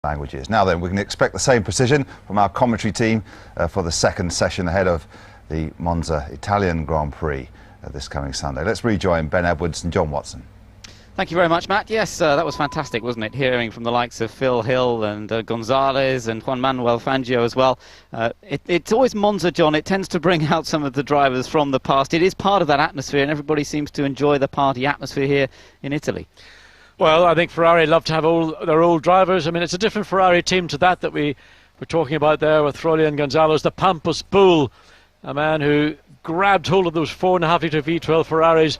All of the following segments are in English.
languages. Now then, we can expect the same precision from our commentary team for the second session ahead of the Monza Italian Grand Prix this coming Sunday. Let's rejoin Ben Edwards and John Watson. Thank you very much, Matt. Yes, that was fantastic, wasn't it? Hearing from the likes of Phil Hill and Gonzalez and Juan Manuel Fangio as well. It's always Monza, John. It tends to bring out some of the drivers from the past. It is part of that atmosphere, and everybody seems to enjoy the party atmosphere here in Italy. Well, I think Ferrari love to have their old drivers. I mean, it's a different Ferrari team to that we were talking about there with Frolian Gonzalez, the Pampas Bull, a man who grabbed hold of those 4.5-litre V12 Ferraris,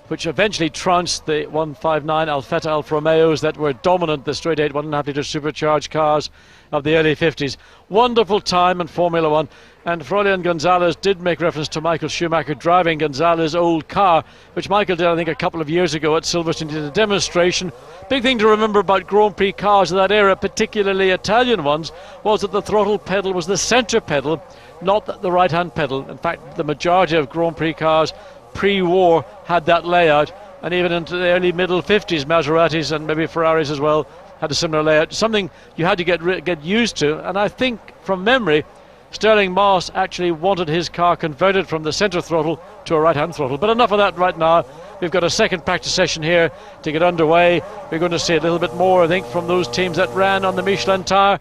which eventually trounced the 159 Alfetta Alfa Romeos that were dominant, the straight 8 1.5-litre supercharged cars of the early 50s. Wonderful time in Formula One. And Frolian Gonzalez did make reference to Michael Schumacher driving Gonzalez's old car, which Michael did, I think, a couple of years ago at Silverstone. He did a demonstration. Big thing to remember about Grand Prix cars of that era, particularly Italian ones, was that the throttle pedal was the centre pedal, not the right-hand pedal. In fact, the majority of Grand Prix cars pre-war had that layout, and even into the early middle 50s, Maseratis and maybe Ferraris as well had a similar layout. Something you had to get used to, and I think from memory Stirling Moss actually wanted his car converted from the centre throttle to a right-hand throttle. But enough of that right now. We've got a second practice session here to get underway. We're going to see a little bit more, I think, from those teams that ran on the Michelin tire.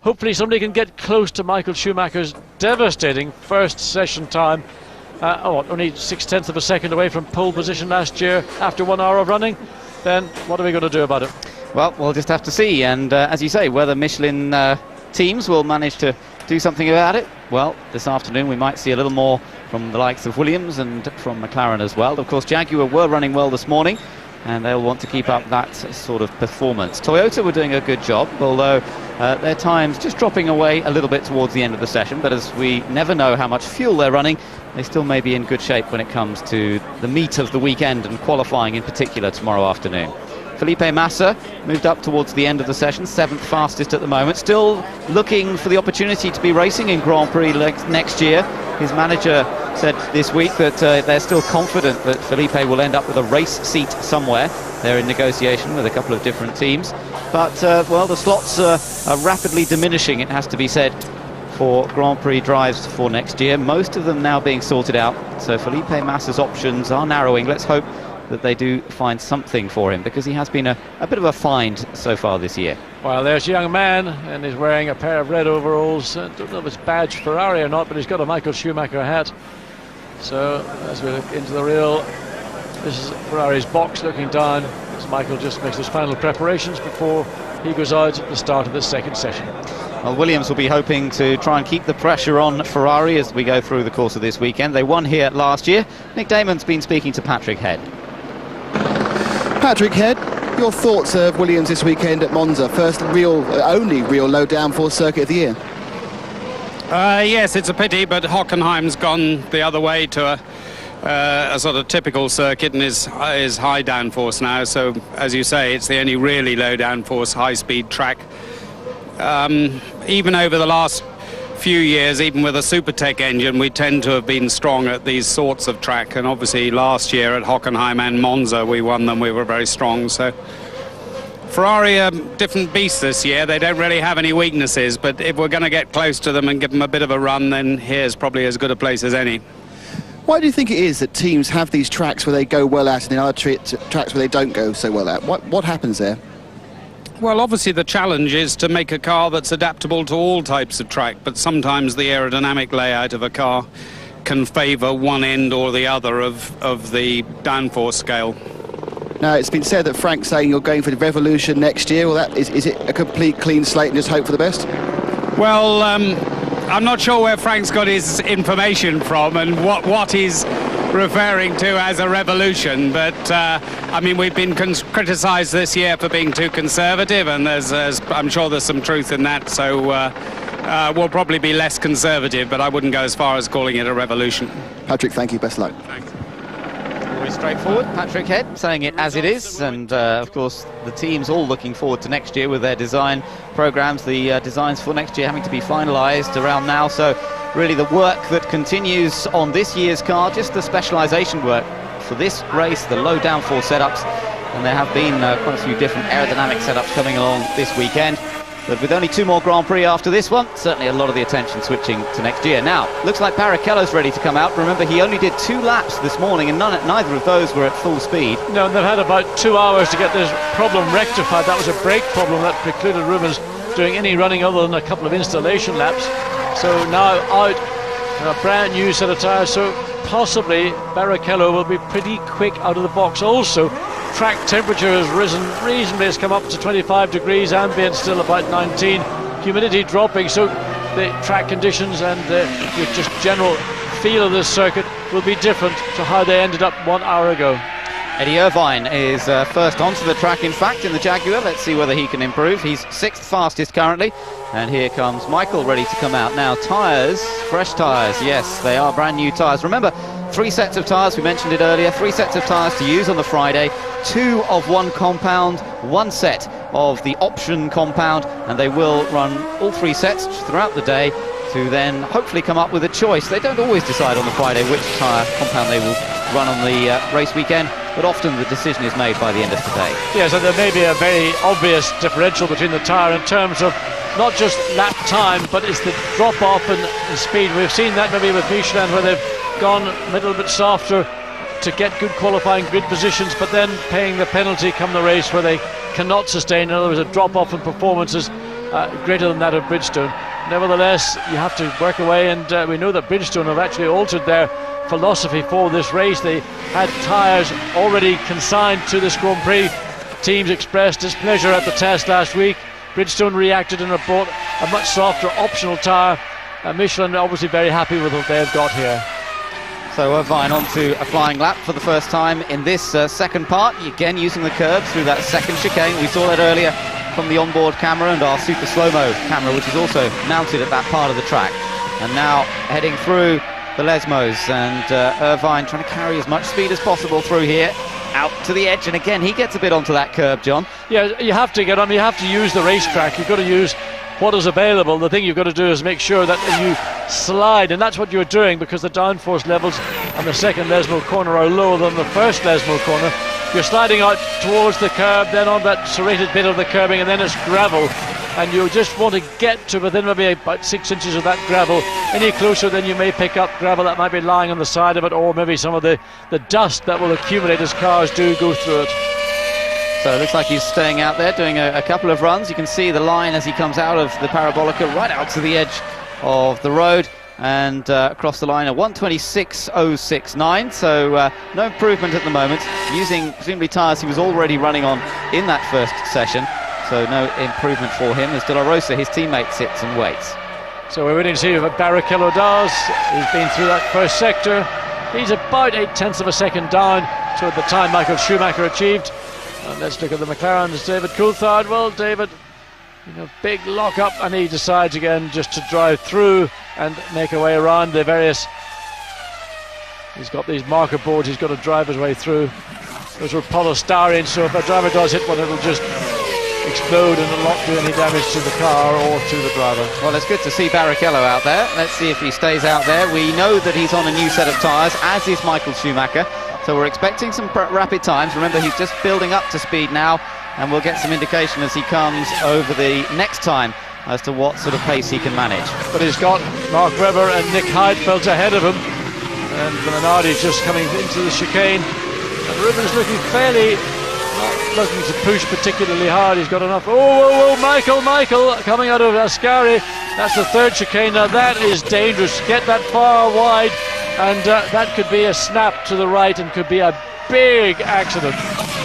Hopefully somebody can get close to Michael Schumacher's devastating first session time. Only 0.6 of a second away from pole position last year after 1 hour of running. Then what are we going to do about it? Well, we'll just have to see. And as you say, whether Michelin teams will manage to do something about it. Well, this afternoon we might see a little more from the likes of Williams and from McLaren as well. Of course, Jaguar were running well this morning, and they'll want to keep up that sort of performance. Toyota were doing a good job, although their time's just dropping away a little bit towards the end of the session. But as we never know how much fuel they're running, they still may be in good shape when it comes to the meat of the weekend and qualifying in particular tomorrow afternoon. Felipe Massa moved up towards the end of the session, 7th fastest at the moment, still looking for the opportunity to be racing in Grand Prix next year. His manager said this week that they're still confident that Felipe will end up with a race seat somewhere. They're in negotiation with a couple of different teams, but well, the slots are rapidly diminishing, it has to be said, for Grand Prix drives for next year, most of them now being sorted out. So Felipe Massa's options are narrowing. Let's hope that they do find something for him, because he has been a bit of a find so far this year. Well, there's a young man, and he's wearing a pair of red overalls. I don't know if it's badge Ferrari or not, but he's got a Michael Schumacher hat. So as we look into the reel, this is Ferrari's box looking down as Michael just makes his final preparations before he goes out at the start of the second session. Well, Williams will be hoping to try and keep the pressure on Ferrari as we go through the course of this weekend. They won here last year. Nick Damon's been speaking to Patrick Head. Patrick Head, your thoughts of Williams this weekend at Monza? First only real low downforce circuit of the year. Yes, it's a pity, but Hockenheim's gone the other way to a sort of typical circuit and is high downforce now. So, as you say, it's the only really low downforce, high-speed track. Even over the last few years, even with a Supertech engine, we tend to have been strong at these sorts of track, and obviously last year at Hockenheim and Monza we won them, we were very strong. So Ferrari are different beasts this year. They don't really have any weaknesses, but if we're going to get close to them and give them a bit of a run, then here's probably as good a place as any. Why do you think it is that teams have these tracks where they go well at and other tracks where they don't go so well at? What happens there? Well, obviously the challenge is to make a car that's adaptable to all types of track, but sometimes the aerodynamic layout of a car can favour one end or the other of the downforce scale. Now, it's been said that Frank's saying you're going for the Revolution next year. Well, is it a complete clean slate and just hope for the best? Well, I'm not sure where Frank's got his information from and what he's referring to as a revolution, but I mean, we've been criticised this year for being too conservative, and I'm sure there's some truth in that, so we'll probably be less conservative, but I wouldn't go as far as calling it a revolution. Patrick, thank you, best of luck. Thanks. Always straightforward. Patrick Head saying it as it is, and of course the team's all looking forward to next year with their design programs, the designs for next year having to be finalised around now, so really the work that continues on this year's car, just the specialisation work for this race, the low downforce setups, and there have been quite a few different aerodynamic setups coming along this weekend. But with only 2 more Grand Prix after this one, certainly a lot of the attention switching to next year. Now, looks like Barrichello's ready to come out. Remember, he only did 2 laps this morning, and neither of those were at full speed. No, and they've had about 2 hours to get this problem rectified. That was a brake problem that precluded Rubens doing any running other than a couple of installation laps. So now out, a brand new set of tyres, so possibly Barrichello will be pretty quick out of the box. Also, track temperature has risen reasonably, it's come up to 25 degrees, ambient still about 19, humidity dropping, so the track conditions and the just general feel of this circuit will be different to how they ended up 1 hour ago. Eddie Irvine is first onto the track, in fact, in the Jaguar. Let's see whether he can improve. He's 6th fastest currently. And here comes Michael, ready to come out. Now, tyres, fresh tyres. Yes, they are brand new tyres. Remember, 3 sets of tyres, we mentioned it earlier. 3 sets of tyres to use on the Friday. 2 of one compound, 1 set of the option compound. And they will run all 3 sets throughout the day to then hopefully come up with a choice. They don't always decide on the Friday which tyre compound they will run on the race weekend, but often the decision is made by the end of today. Yes, and there may be a very obvious differential between the tyre in terms of not just lap time, but it's the drop off in speed. We've seen that maybe with Michelin, where they've gone a little bit softer to get good qualifying grid positions, but then paying the penalty come the race where they cannot sustain. In other words, a drop off in performances greater than that of Bridgestone. Nevertheless, you have to work away, and we know that Bridgestone have actually altered their philosophy for this race. They had tyres already consigned to this Grand Prix. Teams expressed displeasure at the test last week. Bridgestone reacted and have brought a much softer optional tyre. Michelin are obviously very happy with what they've got here. So Irvine onto a flying lap for the first time in this second part, again using the curb through that second chicane. We saw that earlier from the onboard camera and our super slow-mo camera, which is also mounted at that part of the track. And now heading through the Lesmos, and Irvine trying to carry as much speed as possible through here, out to the edge, and again he gets a bit onto that curb, John. Yeah, you have to get on, you have to use the racetrack, you've got to use what is available. The thing you've got to do is make sure that you slide, and that's what you're doing, because the downforce levels on the second Lesmo corner are lower than the first Lesmo corner. You're sliding out towards the curb, then on that serrated bit of the curbing, and then it's gravel, and you just want to get to within maybe about 6 inches of that gravel. Any closer, then you may pick up gravel that might be lying on the side of it, or maybe some of the dust that will accumulate as cars do go through it. So it looks like he's staying out there doing a couple of runs. You can see the line as he comes out of the Parabolica right out to the edge of the road, and across the line at 1:26.069, so no improvement at the moment, using presumably tyres he was already running on in that first session, so no improvement for him as De La Rosa, his teammate, sits and waits. So we're waiting to see what Barrichello does. He's been through that first sector. He's about 0.8 of a second down to the time Michael Schumacher achieved. And let's look at the McLaren's David Coulthard. Well, David, big lock up, and he decides again just to drive through and make a way around the various. He's got these marker boards he's got to drive his way through. Those are polystyrene, so if a driver does hit one, it'll just explode and it'll not do any damage to the car or to the driver. Well, it's good to see Barrichello out there. Let's see if he stays out there. We know that he's on a new set of tyres, as is Michael Schumacher, so we're expecting some rapid times. Remember, he's just building up to speed now, and we'll get some indication as he comes over the next time as to what sort of pace he can manage. But he's got Mark Webber and Nick Heidfeld ahead of him, and Minardi's just coming into the chicane, and Rubens looking fairly not looking to push particularly hard. He's got enough. Oh, Michael coming out of Ascari. That's the third chicane. Now that is dangerous. Get that far wide, and that could be a snap to the right and could be a big accident.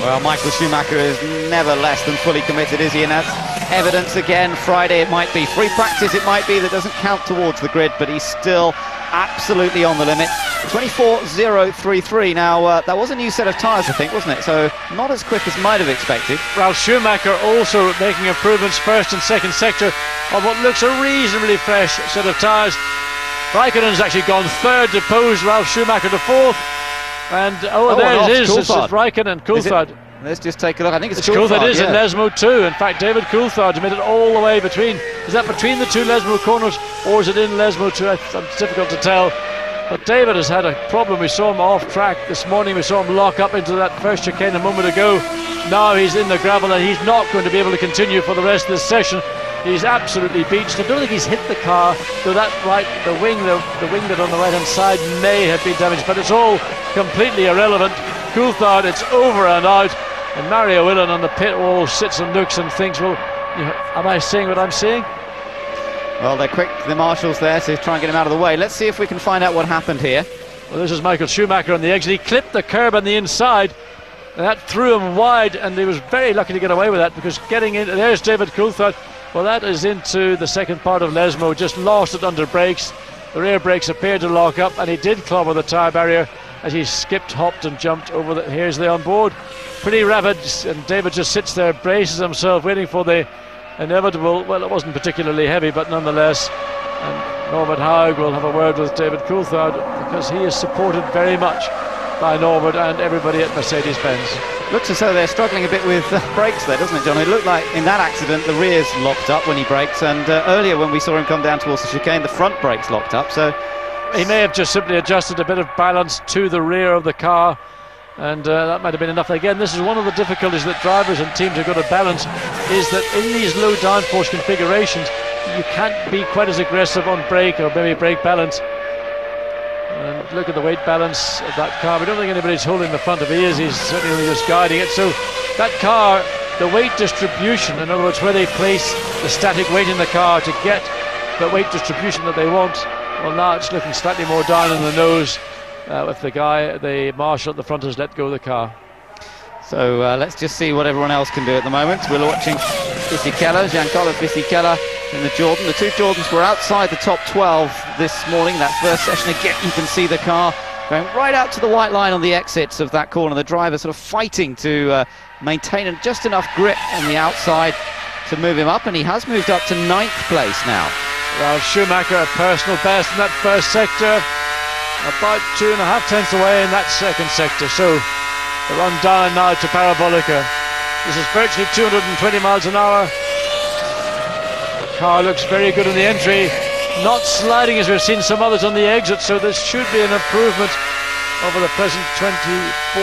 Well, Michael Schumacher is never less than fully committed, is he? And that's evidence again. Friday it might be, free practice it might be, that doesn't count towards the grid, but he's still absolutely on the limit. 24.033. Now that was a new set of tyres, I think, wasn't it? So not as quick as might have expected. Ralf Schumacher also making improvements first and second sector on what looks a reasonably fresh set of tyres. Raikkonen's actually gone third to pose Ralf Schumacher to fourth. And there it is. It's Raikkonen, Coulthard. Let's just take a look. I think it's Coulthard. Coulthard, is in Lesmo too. In fact, David Coulthard made it all the way between. Is that between the two Lesmo corners, or is it in Lesmo too? It's difficult to tell. But David has had a problem. We saw him off track this morning. We saw him lock up into that first chicane a moment ago. Now he's in the gravel, and he's not going to be able to continue for the rest of this session. He's absolutely beached. I don't think he's hit the car, though the wing that on the right hand side may have been damaged, but it's all completely irrelevant. Coulthard, it's over and out, and Mario Willan on the pit wall sits and looks and thinks, well, am I seeing what I'm seeing? Well, they're quick, the marshals there, to try and get him out of the way. Let's see if we can find out what happened here. Well, this is Michael Schumacher on the exit. He clipped the curb on the inside, and that threw him wide, and he was very lucky to get away with that, because getting in, there's David Coulthard. Well, that is into the second part of Lesmo, just lost it under brakes. The rear brakes appeared to lock up, and he did clobber the tyre barrier as he skipped, hopped and jumped over the, here's the onboard. Pretty rapid, and David just sits there, braces himself, waiting for the inevitable, well, it wasn't particularly heavy, but nonetheless. And Norbert Haug will have a word with David Coulthard, because he is supported very much by Norbert and everybody at Mercedes-Benz. Looks as though they're struggling a bit with brakes there, doesn't it, John? It looked like in that accident the rear's locked up when he brakes, and earlier when we saw him come down towards the chicane, the front brakes locked up, so he may have just simply adjusted a bit of balance to the rear of the car, and that might have been enough. Again, this is one of the difficulties that drivers and teams have got to balance, is that in these low downforce configurations you can't be quite as aggressive on brake or maybe brake balance. And look at the weight balance of that car. We don't think anybody's holding the front. If he is, he's certainly just guiding it. So that car, the weight distribution, in other words, where they place the static weight in the car to get the weight distribution that they want, well, now it's looking slightly more down in the nose if the marshal at the front has let go of the car. So let's just see what everyone else can do at the moment. We're watching Fisichella, Giancarlo Fisichella in the Jordan. The two Jordans were outside the top 12 this morning, that first session. Again, you can see the car going right out to the white line on the exits of that corner. The driver sort of fighting to maintain just enough grip on the outside to move him up, and he has moved up to 9th place now. Well, Schumacher, a personal best in that first sector, about 2.5 tenths away in that second sector. So the run down now to Parabolica. This is virtually 220 miles an hour. The car looks very good in the entry, not sliding as we've seen some others on the exit, so this should be an improvement over the present 24.115.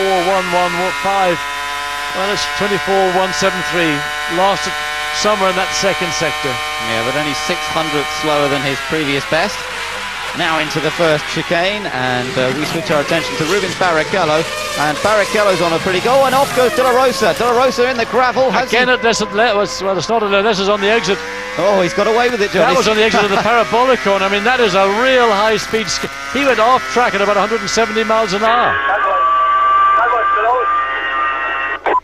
Well, it's 24.173. Lost it somewhere in that second sector. Yeah, but only 600 slower than his previous best. Now into the first chicane, and we switch our attention to Rubens Barrichello, and Barrichello's on a pretty go, and off goes De La Rosa. De La Rosa in the gravel. Again, it's not this is on the exit. Oh, he's got away with it, John. That was on the exit of the parabolic cone. I mean, that is a real high-speed. He went off track at about 170 miles an hour.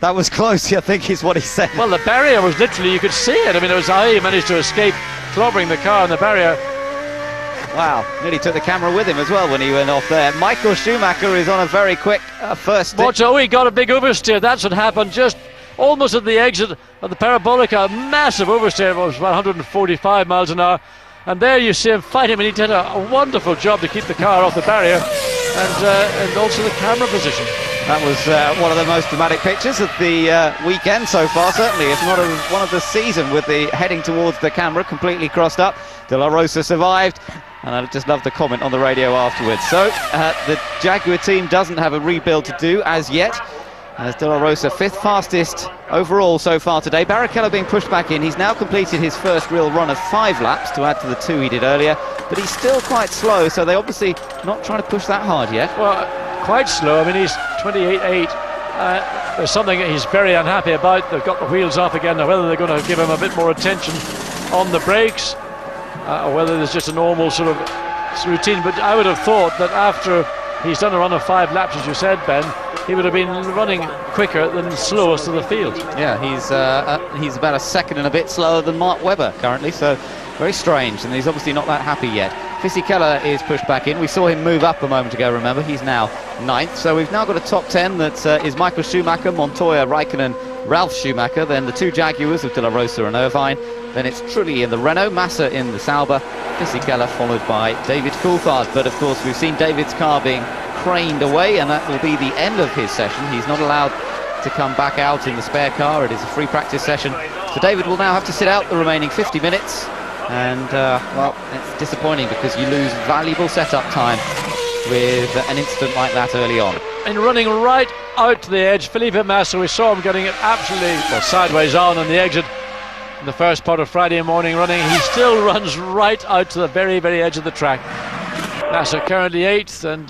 That was close, I think, is what he said. Well, the barrier was literally, you could see it. I mean, it was how he managed to escape clobbering the car on the barrier. Wow, nearly took the camera with him as well when he went off there. Michael Schumacher is on a very quick first. Watch, oh, he got a big oversteer. That's what happened just almost at the exit of the Parabolica. A massive oversteer. It was about 145 miles an hour. And there you see him fight him, and he did a wonderful job to keep the car off the barrier and also the camera position. That was one of the most dramatic pictures of the weekend so far, certainly, if not one of the season, with the heading towards the camera completely crossed up. De La Rosa survived, and I just love the comment on the radio afterwards. So the Jaguar team doesn't have a rebuild to do as yet, as De La Rosa 5th fastest overall so far today. Barrichello being pushed back in. He's now completed his first real run of 5 laps to add to the 2 he did earlier, but he's still quite slow, so they're obviously not trying to push that hard yet. Well, quite slow. I mean, he's 28.8. There's something that he's very unhappy about. They've got the wheels off again. Now, whether they're going to give him a bit more attention on the brakes or whether there's just a normal sort of routine. But I would have thought that after he's done a run of 5 laps, as you said, Ben, he would have been running quicker than the slowest of the field. Yeah, he's about a second and a bit slower than Mark Webber currently, so very strange, and he's obviously not that happy yet. Fisichella is pushed back in. We saw him move up a moment ago, remember. He's now 9th, so we've now got a top 10 that is Michael Schumacher, Montoya, Raikkonen, Ralf Schumacher, then the 2 Jaguars of De La Rosa and Irvine, then it's Trulli in the Renault, Massa in the Sauber, Fisichella followed by David Coulthard. But of course we've seen David's car being craned away, and that will be the end of his session. He's not allowed to come back out in the spare car. It is a free practice session, so David will now have to sit out the remaining 50 minutes. And well, it's disappointing because you lose valuable setup time with an incident like that early on. And running right out to the edge, Felipe Massa, we saw him getting it absolutely sideways on the exit. in the first part of Friday morning running. He still runs right out to the very, very edge of the track. Nasser currently 8th and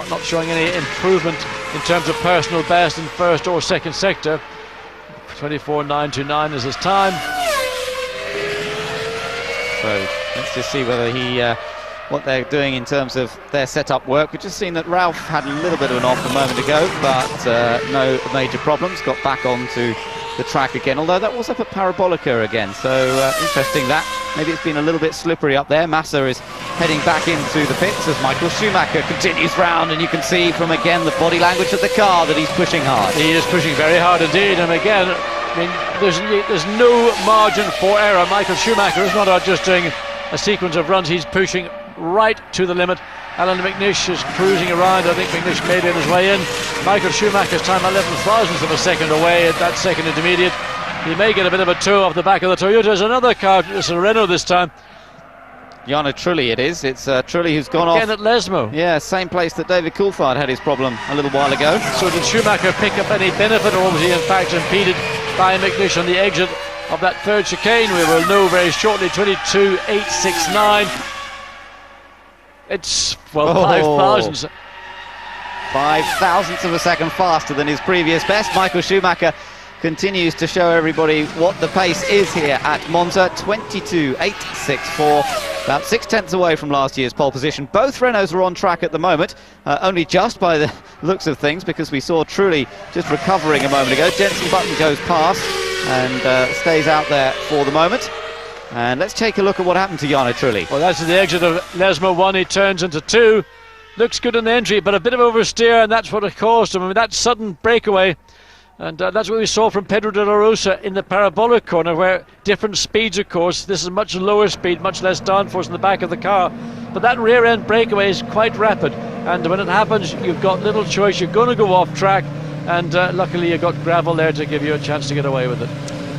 not showing any improvement in terms of personal best in first or second sector. 24.929 is his time. So let's just see whether what they're doing in terms of their setup work. We've just seen that Ralph had a little bit of an off a moment ago, but no major problems. Got back onto the track again, although that was up at Parabolica again. So interesting that. Maybe it's been a little bit slippery up there. Massa is heading back into the pits as Michael Schumacher continues round, and you can see from again the body language of the car that he's pushing hard. He is pushing very hard indeed, and again, I mean, there's no margin for error. Michael Schumacher is not out just doing a sequence of runs, he's pushing right to the limit. Alan McNish is cruising around. I think McNish may be on his way in. Michael Schumacher's time 11 thousandths of a second away at that second intermediate. He may get a bit of a tow off the back of the Toyota. There's another car, it's a Renault this time. Jarno Trulli it is. It's Trulli who's gone again off. At Lesmo. Yeah, same place that David Coulthard had his problem a little while ago. So did Schumacher pick up any benefit, or was he in fact impeded by McNish on the exit of that third chicane? We will know very shortly. 22.869. It's, well, 5 thousandths. 5 thousandths of a second faster than his previous best. Michael Schumacher continues to show everybody what the pace is here at Monza. 22.864, about 6 tenths away from last year's pole position. Both Renaults are on track at the moment, only just by the looks of things, because we saw Trulli just recovering a moment ago. Jenson Button goes past and stays out there for the moment. And let's take a look at what happened to Jarno Trulli. Well, that's the exit of Lesmo 1. He turns into 2. Looks good in the entry, but a bit of oversteer, and that's what it caused him. I mean, that sudden breakaway. And that's what we saw from Pedro de la Rosa in the parabolic corner, where different speeds, of course. This is much lower speed, much less downforce in the back of the car. But that rear end breakaway is quite rapid. And when it happens, you've got little choice. You're going to go off track. And luckily, you've got gravel there to give you a chance to get away with it.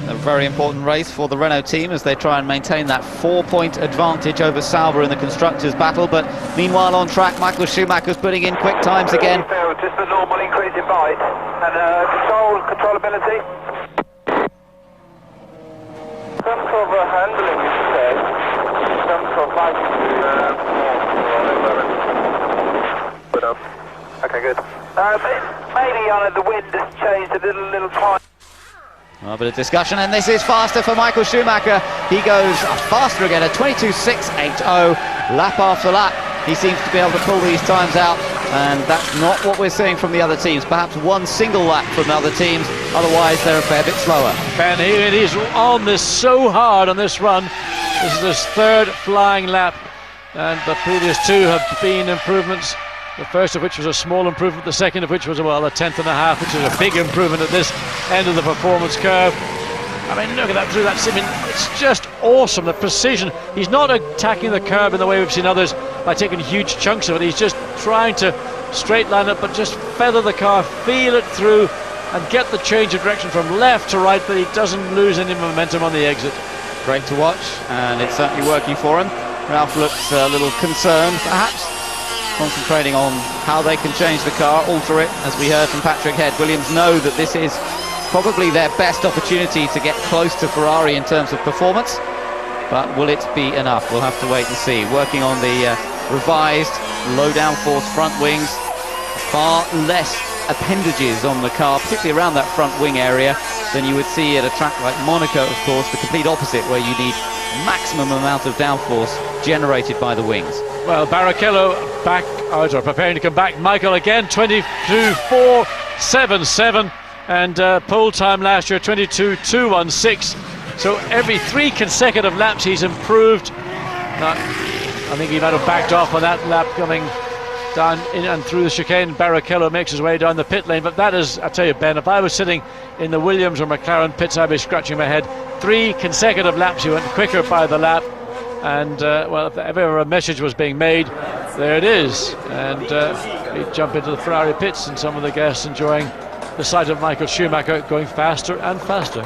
A very important race for the Renault team as they try and maintain that 4-point advantage over Sauber in the constructors' battle. But meanwhile on track, Michael Schumacher's putting in quick times again. Just the normal increase in bite and controllability. Some sort of handling, you said. Some sort of biting. Okay, good. Maybe the wind has changed a little time. A bit of discussion, and this is faster for Michael Schumacher. He goes faster again at 22.680, lap after lap. He seems to be able to pull these times out, and that's not what we're seeing from the other teams. Perhaps one single lap from the other teams, otherwise they're a fair bit slower. Ben, he's on this so hard on this run. This is his third flying lap, and the previous 2 have been improvements. The first of which was a small improvement, the second of which was, well, a 10.5, which is a big improvement at this end of the performance curve. I mean, look at that through that. I mean, it's just awesome, the precision. He's not attacking the curve in the way we've seen others by taking huge chunks of it. He's just trying to straight line it, but just feather the car, feel it through, and get the change of direction from left to right, but he doesn't lose any momentum on the exit. Great to watch, and it's certainly working for him. Ralph looks a little concerned, perhaps, concentrating on how they can change the car, alter it. As we heard from Patrick Head, Williams know that this is probably their best opportunity to get close to Ferrari in terms of performance, but will it be enough? We'll have to wait and see. Working on the revised low downforce front wings, far less appendages on the car, particularly around that front wing area, than you would see at a track like Monaco, of course, the complete opposite, where you need maximum amount of downforce generated by the wings. Well, Barrichello back out, or preparing to come back. Michael again, 22.477, and pole time last year 22.216. So every 3 consecutive laps he's improved. I think he might have backed off on that lap coming down in and through the chicane. Barrichello makes his way down the pit lane, but that is, I tell you, Ben, if I was sitting in the Williams or McLaren pits, I'd be scratching my head. 3 consecutive laps, he went quicker by the lap. And well, if ever a message was being made, there it is. And we jump into the Ferrari pits, and some of the guests enjoying the sight of Michael Schumacher going faster and faster.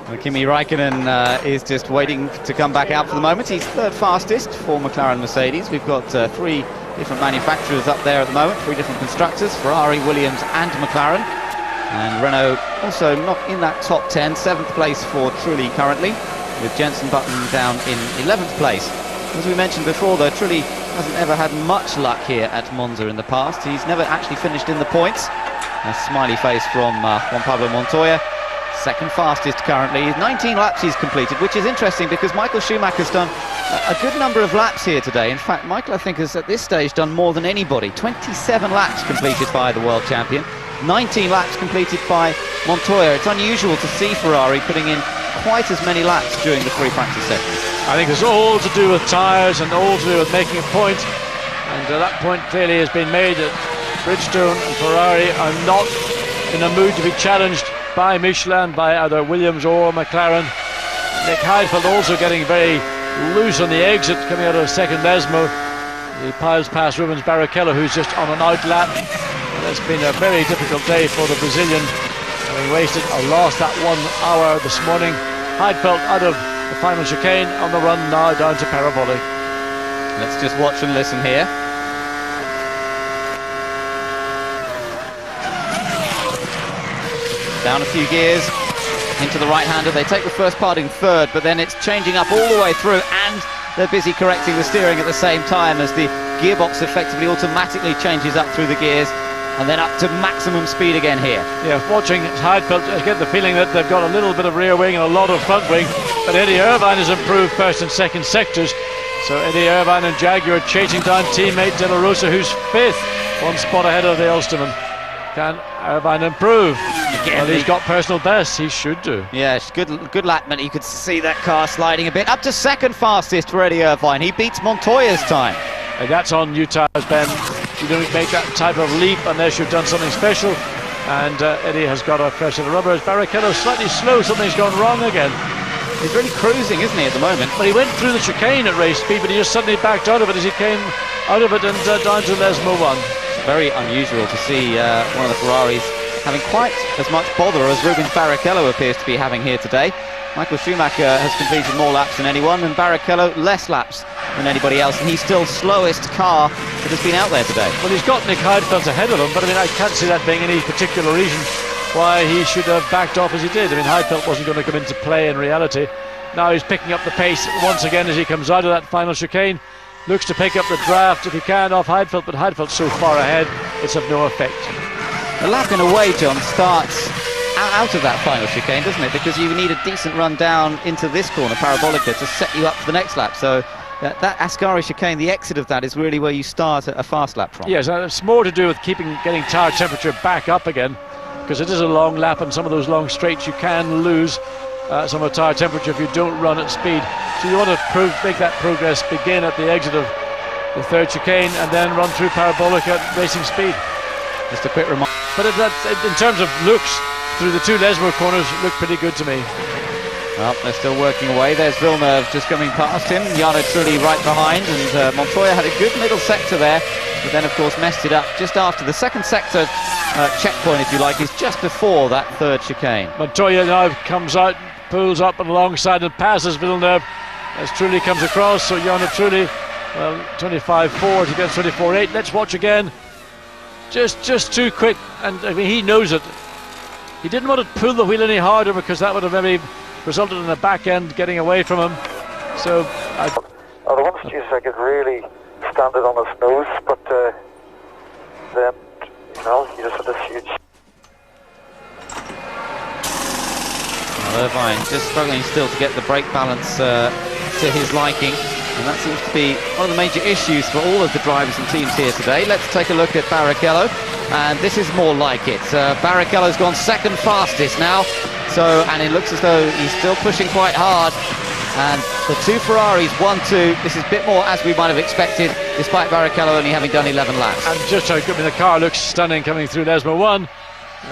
Well, Kimi Raikkonen is just waiting to come back out for the moment. He's third fastest for McLaren Mercedes. We've got 3 different manufacturers up there at the moment, 3 different constructors, Ferrari, Williams and McLaren. And Renault also not in that top 10, 7th place for Trulli currently, with Jenson Button down in 11th place. As we mentioned before though, Trulli hasn't ever had much luck here at Monza in the past. He's never actually finished in the points. A smiley face from Juan Pablo Montoya. Second fastest currently. 19 laps he's completed, which is interesting because Michael Schumacher's done a good number of laps here today. In fact, Michael, I think, has at this stage done more than anybody. 27 laps completed by the world champion, 19 laps completed by Montoya. It's unusual to see Ferrari putting in quite as many laps during the free practice sessions. I think it's all to do with tyres and all to do with making a point. And that point clearly has been made that Bridgestone and Ferrari are not in a mood to be challenged by Michelin, by either Williams or McLaren. Nick Heidfeld also getting very loose on the exit coming out of second Lesmo. He piles past Rubens Barrichello, who's just on an out lap. It's been a very difficult day for the Brazilian, having wasted or lost that 1 hour this morning. Heidfeld out of the final chicane, on the run now down to parabolic. Let's just watch and listen here. Down a few gears into the right-hander. They take the first part in third, but then it's changing up all the way through, and they're busy correcting the steering at the same time as the gearbox effectively automatically changes up through the gears and then up to maximum speed again here. Yeah, watching Heidfeld, I get the feeling that they've got a little bit of rear wing and a lot of front wing, but Eddie Irvine has improved first and second sectors. So Eddie Irvine and Jaguar chasing down teammate De La Rosa, who's 5th, 1 spot ahead of the Ulsterman. Can Irvine improve? Again, well, he's got personal best, he should do. Yes, good lap, but you could see that car sliding a bit. Up to second fastest for Eddie Irvine. He beats Montoya's time. And that's on new tyres, Ben. You don't make that type of leap unless you've done something special. And Eddie has got a fresh set of rubbers. Barrichello's slightly slow, something's gone wrong again. He's really cruising, isn't he, at the moment? But he went through the chicane at race speed, but he just suddenly backed out of it as he came out of it and down to Lesmo 1. Very unusual to see one of the Ferraris having quite as much bother as Rubens Barrichello appears to be having here today. Michael Schumacher has completed more laps than anyone, and Barrichello less laps than anybody else, and he's still slowest car that has been out there today. Well, he's got Nick Heidfeld ahead of him, but I mean, I can't see that being any particular reason why he should have backed off as he did. I mean, Heidfeld wasn't going to come into play in reality. Now he's picking up the pace once again as he comes out of that final chicane. Looks to pick up the draft if he can off Heidfeld, but Heidfeld's so far ahead, it's of no effect. The lap in a way, John, starts out of that final chicane, doesn't it? Because you need a decent run down into this corner, Parabolica, to set you up for the next lap. So that Ascari chicane, the exit of that is really where you start a fast lap from. Yes, it's more to do with getting tyre temperature back up again, because it is a long lap, and some of those long straights you can lose some of the tyre temperature if you don't run at speed. So you want to make that progress begin at the exit of the third chicane and then run through Parabolica at racing speed. Just a quick reminder. But in terms of looks, through the 2 Lesmo corners look pretty good to me. Well, they're still working away. There's Villeneuve just coming past him. Jarno Trulli right behind, and Montoya had a good middle sector there, but then of course messed it up just after the second sector checkpoint, if you like, is just before that third chicane. Montoya now comes out, pulls up and alongside and passes Villeneuve as Trulli comes across. So Jarno Trulli, well, 25.4 to get 24.8. Let's watch again. Just too quick, and I mean, he knows it. He didn't want to pull the wheel any harder because that would have maybe resulted in the back end getting away from him. So the one student I could really stand it on his nose, but then he just had this huge. Irvine just struggling still to get the brake balance to his liking, and that seems to be one of the major issues for all of the drivers and teams here today. Let's take a look at Barrichello, and this is more like it. Barrichello's gone second fastest now, and it looks as though he's still pushing quite hard. And the 2 Ferraris, 1-2, this is a bit more as we might have expected, despite Barrichello only having done 11 laps. And just how good, the car looks stunning coming through Lesmo 1,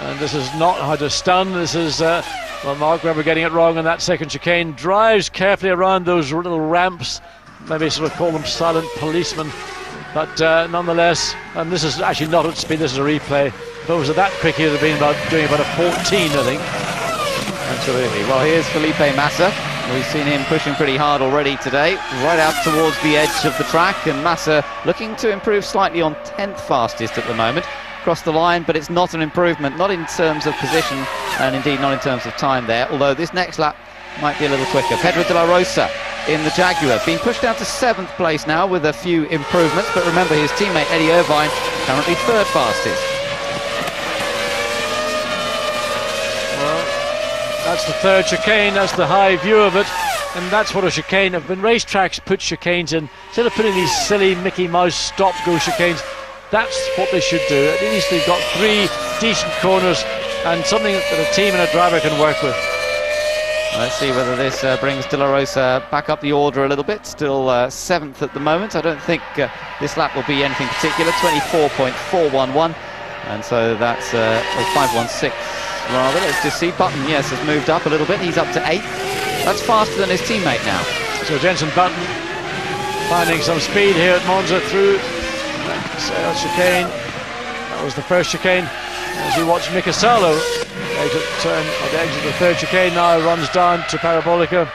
and this is not how to stun. This is well, Mark Webber getting it wrong on that second chicane, drives carefully around those little ramps, maybe sort of call them silent policemen, but nonetheless, and this is actually not at speed, this is a replay. If it was that quick, he'd have been doing about a 14, I think. Absolutely. Well, here's Felipe Massa. We've seen him pushing pretty hard already today, right out towards the edge of the track, and Massa looking to improve slightly on 10th fastest at the moment. across the line, but it's not an improvement, not in terms of position, and indeed not in terms of time there, although this next lap might be a little quicker. Pedro de la Rosa in the Jaguar, being pushed down to 7th place now with a few improvements, but remember his teammate Eddie Irvine currently 3rd fastest. Well, that's the 3rd chicane, that's the high view of it, and that's what a chicane, when racetracks put chicanes in, instead of putting these silly Mickey Mouse stop-go chicanes, that's what they should do. At least they've got 3 decent corners and something that a team and a driver can work with. Let's see whether this brings De La Rosa back up the order a little bit. Still 7th at the moment. I don't think this lap will be anything particular. 24.411, and so that's or 516 rather. Let's just see. Button, yes, has moved up a little bit. He's up to 8th. That's faster than his teammate now. So Jenson Button finding some speed here at Monza through that chicane. That was the first chicane. As you watch Mika Salo exit turn at the exit of the 3rd chicane, now runs down to Parabolica.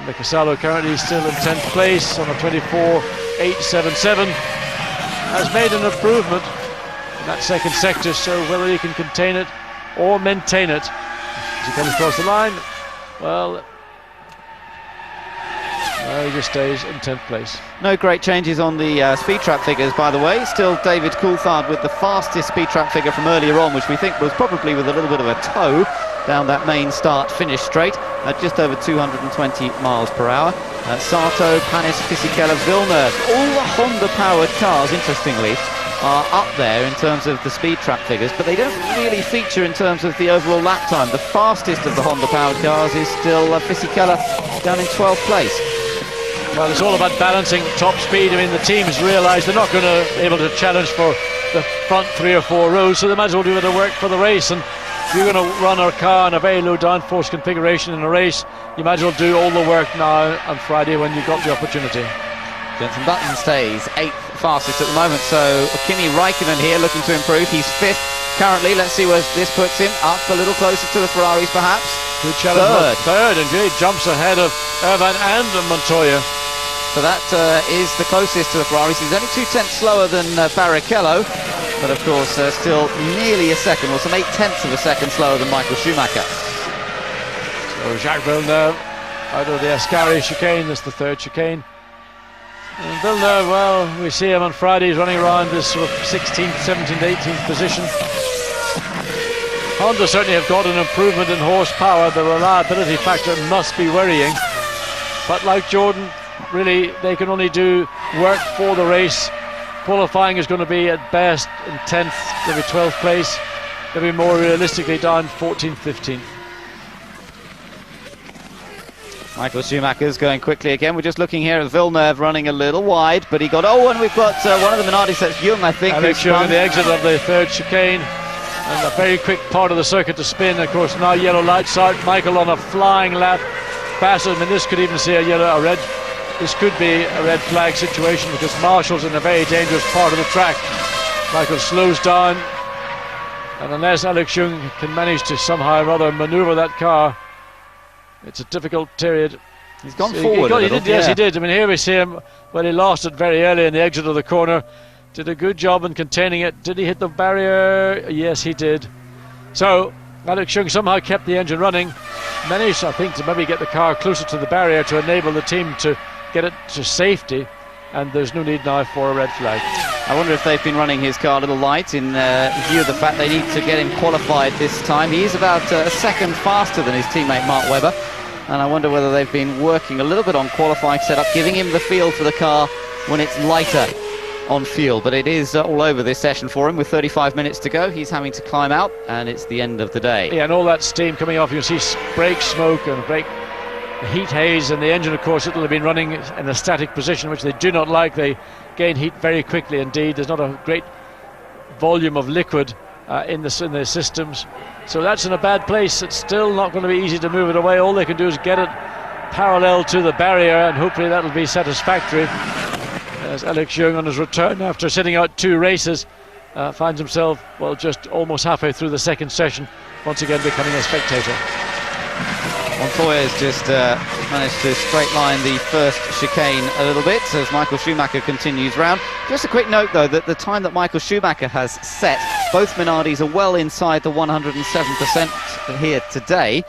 Mika Salo currently still in 10th place on a 24.877. Has made an improvement in that 2nd sector, so whether he can contain it or maintain it as he comes across the line, well, no, he just stays in 10th place. No great changes on the speed trap figures, by the way. Still David Coulthard with the fastest speed trap figure from earlier on, which we think was probably with a little bit of a toe down that main start-finish straight at just over 220 miles per hour. Sato, Panis, Fisichella, Villeneuve, all the Honda-powered cars, interestingly, are up there in terms of the speed trap figures, but they don't really feature in terms of the overall lap time. The fastest of the Honda-powered cars is still Fisichella down in 12th place. Well, it's all about balancing top speed. I mean, the teams realise they're not going to be able to challenge for the front 3 or 4 rows, so they might as well do the work for the race. And if you're going to run our car in a very low downforce configuration in a race, you might as well do all the work now on Friday when you've got the opportunity. Jenson Button stays 8th fastest at the moment, so Kimi Raikkonen here looking to improve. He's 5th currently. Let's see where this puts him. Up a little closer to the Ferraris, perhaps. Good challenge. Third, indeed. Jumps ahead of Irvine and Montoya. So that is the closest to the Ferraris. He's only 2/10 slower than Barrichello, but of course still nearly a second, or some 8/10 of a second slower than Michael Schumacher. So Jacques Villeneuve out of the Ascari chicane. That's the 3rd chicane. And Villeneuve, well, we see him on Fridays running around this sort of 16th, 17th, 18th position. Honda certainly have got an improvement in horsepower. The reliability factor must be worrying. But like Jordan, really, they can only do work for the race. Qualifying is going to be at best in 10th, maybe 12th place. Maybe more realistically down 14th, 15th. Michael Schumacher's going quickly again. We're just looking here at Villeneuve running a little wide, but he got, and we've got one of the Minardi sets, Jung, I think. Alex Jung at the exit of the 3rd chicane. And a very quick part of the circuit to spin. Of course, now yellow lights out. Michael on a flying lap. Bassett, I mean, this could even see a red. This could be a red flag situation because Marshall's in a very dangerous part of the track. Michael slows down, and unless Alex Jung can manage to somehow or other manoeuvre that car, it's a difficult period. He's gone forward a little. Yes, he did. I mean, here we see him when he lost it very early in the exit of the corner. Did a good job in containing it. Did he hit the barrier? Yes, he did. So Alex Jung somehow kept the engine running. Managed, I think, to maybe get the car closer to the barrier to enable the team to get it to safety. And there's no need now for a red flag. I wonder if they've been running his car a little light in view of the fact they need to get him qualified this time. He is about a second faster than his teammate Mark Webber, and I wonder whether they've been working a little bit on qualifying setup, giving him the feel for the car when it's lighter on fuel. But it is all over this session for him with 35 minutes to go. He's having to climb out, and it's the end of the day. Yeah, and all that steam coming off, you see brake smoke and brake heat haze, and the engine, of course, it'll have been running in a static position, which they do not like. They gain heat very quickly indeed. There's not a great volume of liquid in the systems, so that's in a bad place. It's still not going to be easy to move it away. All they can do is get it parallel to the barrier, and hopefully that'll be satisfactory. As Alex Jung on his return after sitting out 2 races finds himself, well, just almost halfway through the second session, once again becoming a spectator. Montoya is just managed to straight line the first chicane a little bit as Michael Schumacher continues round. Just a quick note though, that the time that Michael Schumacher has set, both Minardis are well inside the 107% here today.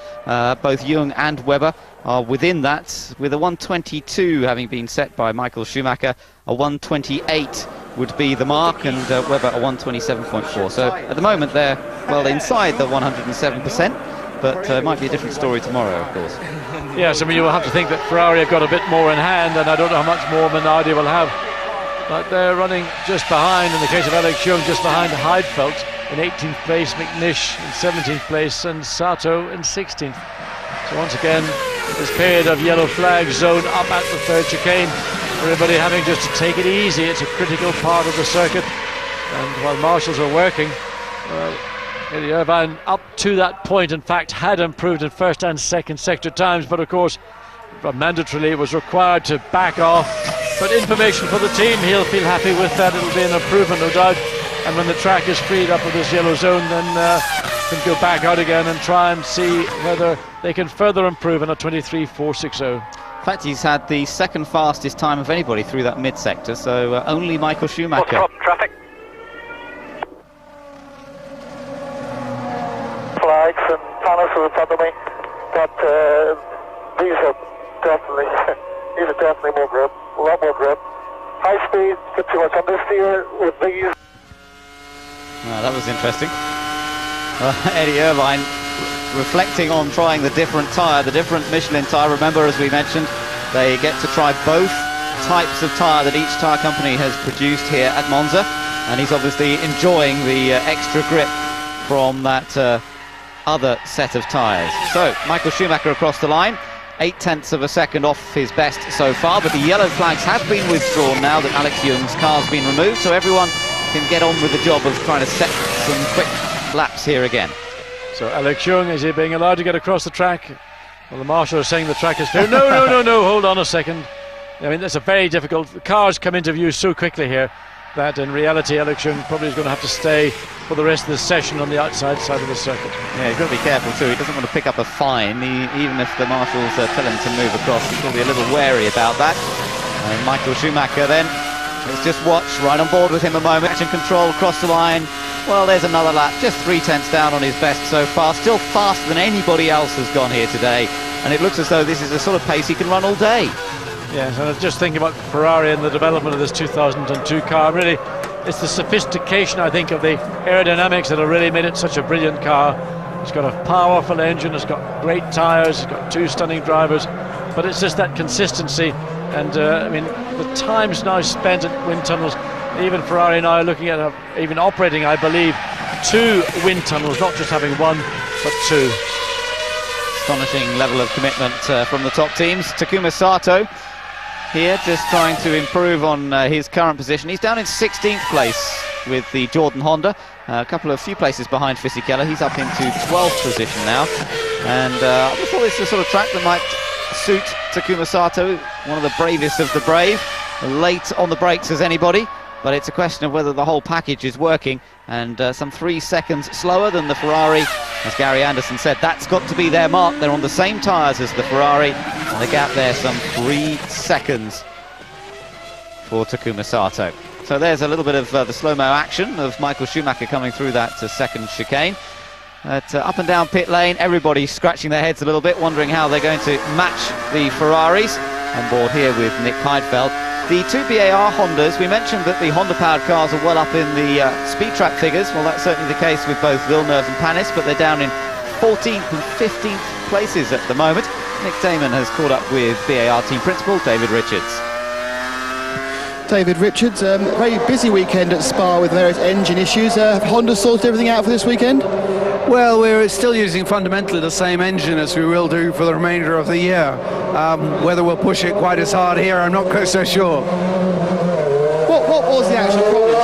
Both Jung and Webber are within that, with a 122 having been set by Michael Schumacher. A 128 would be the mark, and Webber a 127.4. So at the moment they're well inside the 107%. But it might be a different story tomorrow, of course. Yes, I mean, you will have to think that Ferrari have got a bit more in hand, and I don't know how much more Minardi will have. But they're running just behind, in the case of Alex Young, just behind Heidfeld in 18th place, McNish in 17th place, and Sato in 16th. So once again, this period of yellow flag zone up at the third chicane, everybody having just to take it easy. It's a critical part of the circuit, and while marshals are working, Eddie Irvine up to that point in fact had improved in first and second sector times, but of course mandatorily was required to back off. But information for the team, he'll feel happy with that. It'll be an improvement, no doubt, and when the track is freed up of this yellow zone, then can go back out again and try and see whether they can further improve in a 23.460. In fact, he's had the second fastest time of anybody through that mid-sector, so only Michael Schumacher. Stop traffic. Flags and banners in front of me, but these are definitely more grip, a lot more grip. High speed, put too much understeer with these. That was interesting. Eddie Irvine reflecting on trying the different tyre, the different Michelin tyre. Remember, as we mentioned, they get to try both types of tyre that each tyre company has produced here at Monza, and he's obviously enjoying the extra grip from that other set of tyres. So Michael Schumacher across the line, 0.8 of a second off his best so far, but the yellow flags have been withdrawn now that Alex Young's car's been removed, so everyone can get on with the job of trying to set some quick laps here again. So Alex Young, is he being allowed to get across the track? Well, the marshal is saying the track is clear. No, hold on a second. I mean, that's a very difficult, the cars come into view so quickly here that in reality Alex Young probably is going to have to stay for the rest of the session on the outside side of the circuit. Yeah, he's got to be careful too. He doesn't want to pick up a fine, even if the marshals tell him to move across. He's probably a little wary about that. And Michael Schumacher then, let's just watch, right on board with him a moment. Action control across the line. Well, there's another lap, just 0.3 down on his best so far. Still faster than anybody else has gone here today. And it looks as though this is a sort of pace he can run all day. Yes, and I was just thinking about Ferrari and the development of this 2002 car. Really, it's the sophistication, I think, of the aerodynamics that have really made it such a brilliant car. It's got a powerful engine, it's got great tyres, it's got two stunning drivers, but it's just that consistency. And I mean, the times now spent at wind tunnels, even Ferrari now are looking at even operating, I believe, 2 wind tunnels, not just having 1, but 2. Astonishing level of commitment from the top teams. Takuma Sato here just trying to improve on his current position. He's down in 16th place with the Jordan Honda, a few places behind Fisichella. He's up into 12th position now, and I thought this is the sort of track that might suit Takuma Sato, one of the bravest of the brave, late on the brakes as anybody, but it's a question of whether the whole package is working, and some 3 seconds slower than the Ferrari. As Gary Anderson said, that's got to be their mark. They're on the same tyres as the Ferrari, and the gap there some 3 seconds for Takuma Sato. So there's a little bit of the slow-mo action of Michael Schumacher coming through that second chicane. Up and down pit lane, everybody scratching their heads a little bit, wondering how they're going to match the Ferraris. On board here with Nick Heidfeld. The 2 BAR Hondas, we mentioned that the Honda-powered cars are well up in the speed trap figures. Well, that's certainly the case with both Villeneuve and Panis, but they're down in 14th and 15th places at the moment. Nick Damon has caught up with BAR team principal David Richards. David Richards, very busy weekend at Spa with various engine issues. Have Honda sorted everything out for this weekend? Well, we're still using fundamentally the same engine as we will do for the remainder of the year. Whether we'll push it quite as hard here, I'm not quite so sure. What was the actual problem?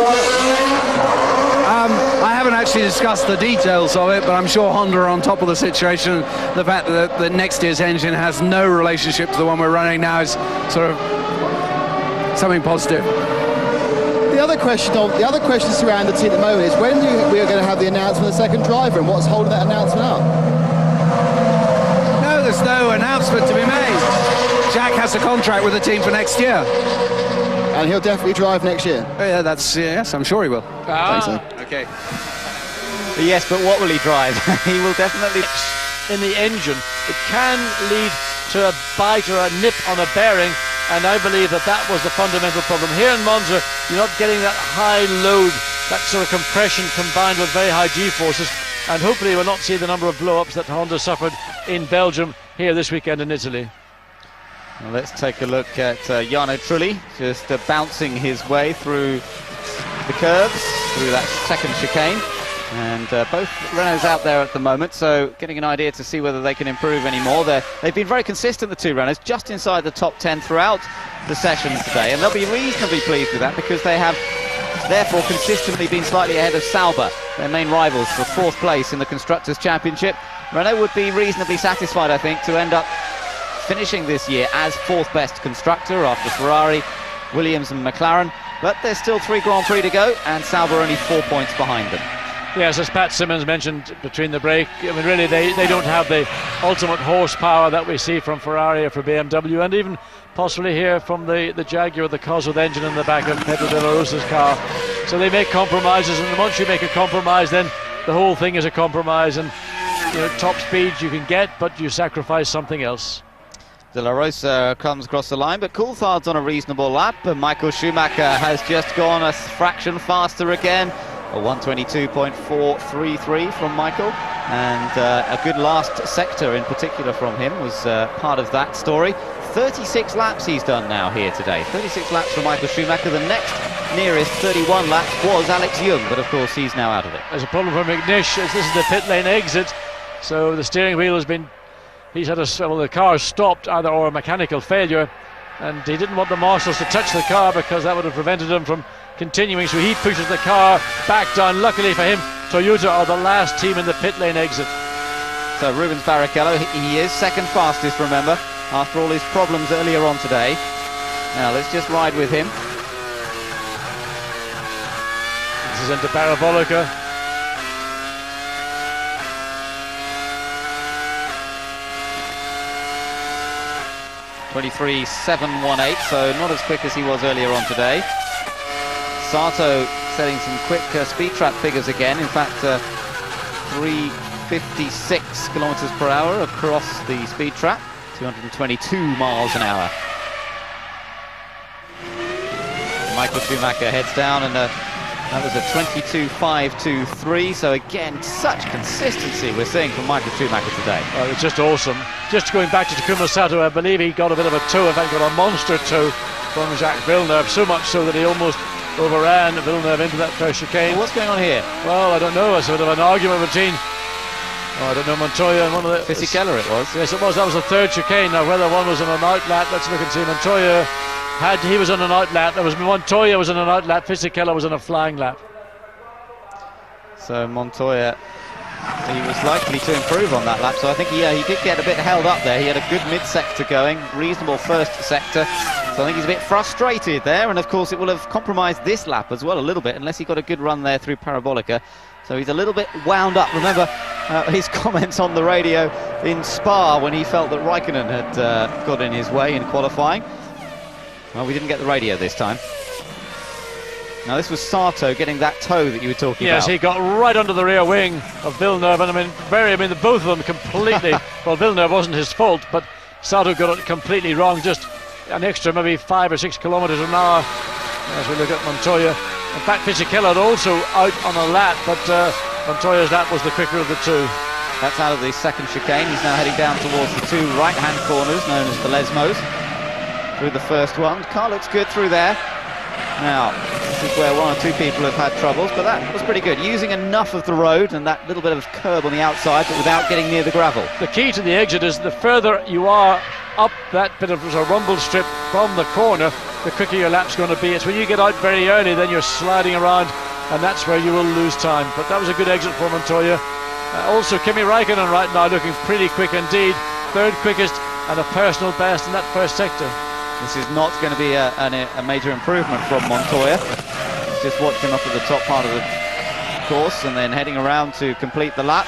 I haven't actually discussed the details of it, but I'm sure Honda are on top of the situation. The fact that the next year's engine has no relationship to the one we're running now is sort of something positive. The other question surrounding the team at the moment is when we are going to have the announcement of the second driver, and what's holding that announcement up? No, there's no announcement to be made. Jack has a contract with the team for next year. And he'll definitely drive next year. Yeah, yes, I'm sure he will. I think so. Okay. Yes, but what will he drive? He will definitely... In the engine, it can lead to a bite or a nip on a bearing, and I believe that was the fundamental problem. Here in Monza, you're not getting that high load, that sort of compression combined with very high G-forces, and hopefully we'll not see the number of blow-ups that Honda suffered in Belgium here this weekend in Italy. Well, let's take a look at Jarno Trulli, just bouncing his way through the curves, through that second chicane. And both Renaults out there at the moment, so getting an idea to see whether they can improve any more. They've been very consistent, the two Renaults, just inside the top 10 throughout the sessions today, and they'll be reasonably pleased with that because they have therefore consistently been slightly ahead of Sauber, their main rivals, for fourth place in the Constructors' Championship. Renault would be reasonably satisfied, I think, to end up finishing this year as fourth best constructor after Ferrari, Williams and McLaren, but there's still 3 Grand Prix to go, and Sauber only 4 points behind them. Yes, as Pat Simmons mentioned between the break, I mean, really, they don't have the ultimate horsepower that we see from Ferrari or from BMW, and even possibly here from the Jaguar, the Cosworth engine in the back of Pedro de la Rosa's car. So they make compromises, and once you make a compromise, then the whole thing is a compromise, and top speeds you can get, but you sacrifice something else. De La Rosa comes across the line, but Coulthard's on a reasonable lap, and Michael Schumacher has just gone a fraction faster again. A 122.433 from Michael, and a good last sector in particular from him was part of that story. 36 laps he's done now here today. 36 laps from Michael Schumacher. The next nearest 31 laps was Alex Young, but of course he's now out of it. There's a problem for McNish as this is the pit lane exit, so the steering wheel has been... the car stopped either or a mechanical failure, and he didn't want the marshals to touch the car because that would have prevented him from continuing, so he pushes the car back down. Luckily for him, Toyota are the last team in the pit lane exit. So Rubens Barrichello, he is second fastest, remember, after all his problems earlier on today. Now let's just ride with him. This is into Parabolica. .23.718, so not as quick as he was earlier on today. Sato setting some quick speed trap figures again. In fact, 356 kilometers per hour across the speed trap, 222 miles an hour. Michael Schumacher heads down, and that was a 22.523. So again, such consistency we're seeing from Michael Schumacher today. Oh, it's just awesome. Just going back to Takuma Sato, I believe he got a bit of a toe, in fact got a monster toe from Jacques Villeneuve, so much so that he almost overran Villeneuve into that first chicane. What's going on here? Well, I don't know. It's a bit of an argument between, I don't know, Montoya and one of the... Fisichella it was. Yes, it was. That was the third chicane. Now, whether one was on an outlap, let's look and see. Montoya he was on an outlap. Montoya was on an outlap. Fisichella was on a flying lap. So Montoya, he was likely to improve on that lap. So I think he did get a bit held up there. He had a good mid-sector going, reasonable first sector. So I think he's a bit frustrated there, and of course it will have compromised this lap as well a little bit, unless he got a good run there through Parabolica. So he's a little bit wound up. Remember his comments on the radio in Spa when he felt that Raikkonen had got in his way in qualifying. Well, we didn't get the radio this time. Now this was Sato getting that toe that you were talking about. Yes, he got right under the rear wing of Villeneuve, and both of them completely. Well, Villeneuve wasn't his fault, but Sato got it completely wrong. Just an extra maybe 5 or 6 kilometers an hour as we look at Montoya. In fact, Fisichella also out on a lap, but Montoya's lap was the quicker of the two. That's out of the second chicane. He's now heading down towards the 2 right-hand corners known as the Lesmos. Through the first one. Car looks good through there. Now, this is where 1 or 2 people have had troubles, but that was pretty good. Using enough of the road and that little bit of curb on the outside, but without getting near the gravel. The key to the exit is the further you are up that bit of a rumble strip from the corner, the quicker your lap's going to be. It's when you get out very early, then you're sliding around, and that's where you will lose time. But that was a good exit for Montoya. Also, Kimi Raikkonen right now looking pretty quick indeed. Third quickest and a personal best in that first sector. This is not going to be a major improvement from Montoya. He's just watched him up at the top part of the course and then heading around to complete the lap.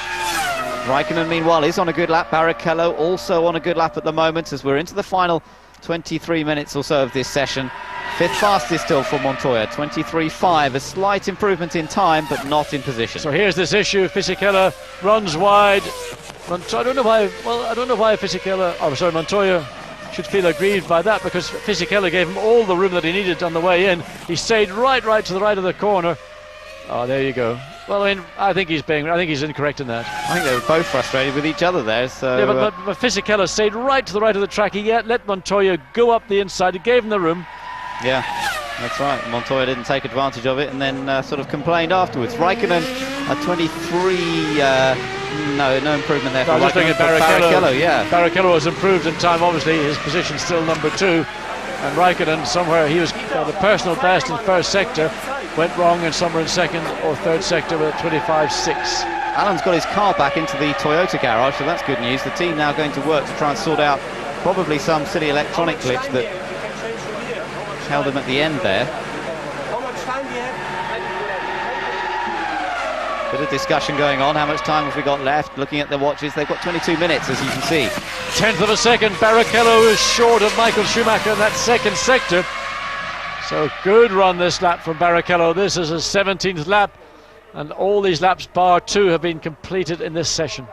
Raikkonen, meanwhile, is on a good lap. Barrichello also on a good lap at the moment as we're into the final 23 minutes or so of this session. Fifth fastest still for Montoya, 23.5. A slight improvement in time, but not in position. So here's this issue. Fisichella runs wide. I don't know why. Well, I don't know why Montoya should feel aggrieved by that, because Fisichella gave him all the room that he needed on the way in. He stayed right to the right of the corner. Oh, there you go. Well, I mean, I think he's incorrect in that. I think they were both frustrated with each other there. So yeah, but Fisichella stayed right to the right of the track. He let Montoya go up the inside. He gave him the room. Yeah, that's right. Montoya didn't take advantage of it, and then sort of complained afterwards. Raikkonen at 23. No improvement there. No, for Raikkonen. Barrichello, yeah. Barrichello has improved in time. Obviously, his position's still number 2, and Raikkonen somewhere he was the personal best in first sector. Went wrong in somewhere in second or third sector with a 25.6. Alan's got his car back into the Toyota garage, so that's good news. The team now going to work to try and sort out probably some silly electronic glitch that held him at the end there. Bit of discussion going on. How much time have we got left? Looking at their watches, they've got 22 minutes, as you can see. 10th of a second. Barrichello is short of Michael Schumacher in that second sector. So good run this lap from Barrichello. This is his 17th lap, and all these laps bar 2 have been completed in this session.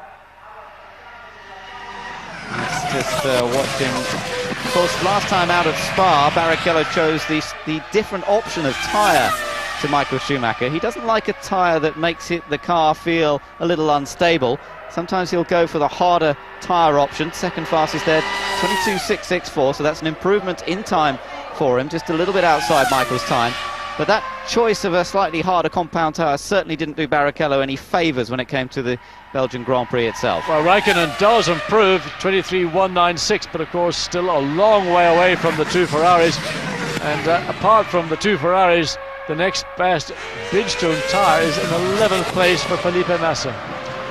Let's just watch him. Of course, last time out of Spa, Barrichello chose the different option of tyre to Michael Schumacher. He doesn't like a tyre that makes the car feel a little unstable. Sometimes he'll go for the harder tyre option. Second fastest there, 22.664, so that's an improvement in time for him, just a little bit outside Michael's time. But that choice of a slightly harder compound tyre certainly didn't do Barrichello any favours when it came to the Belgian Grand Prix itself. Well, Raikkonen does improve, 23.196, but of course still a long way away from the 2 Ferraris. And apart from the 2 Ferraris, the next best Bridgestone tyre is in 11th place for Felipe Massa.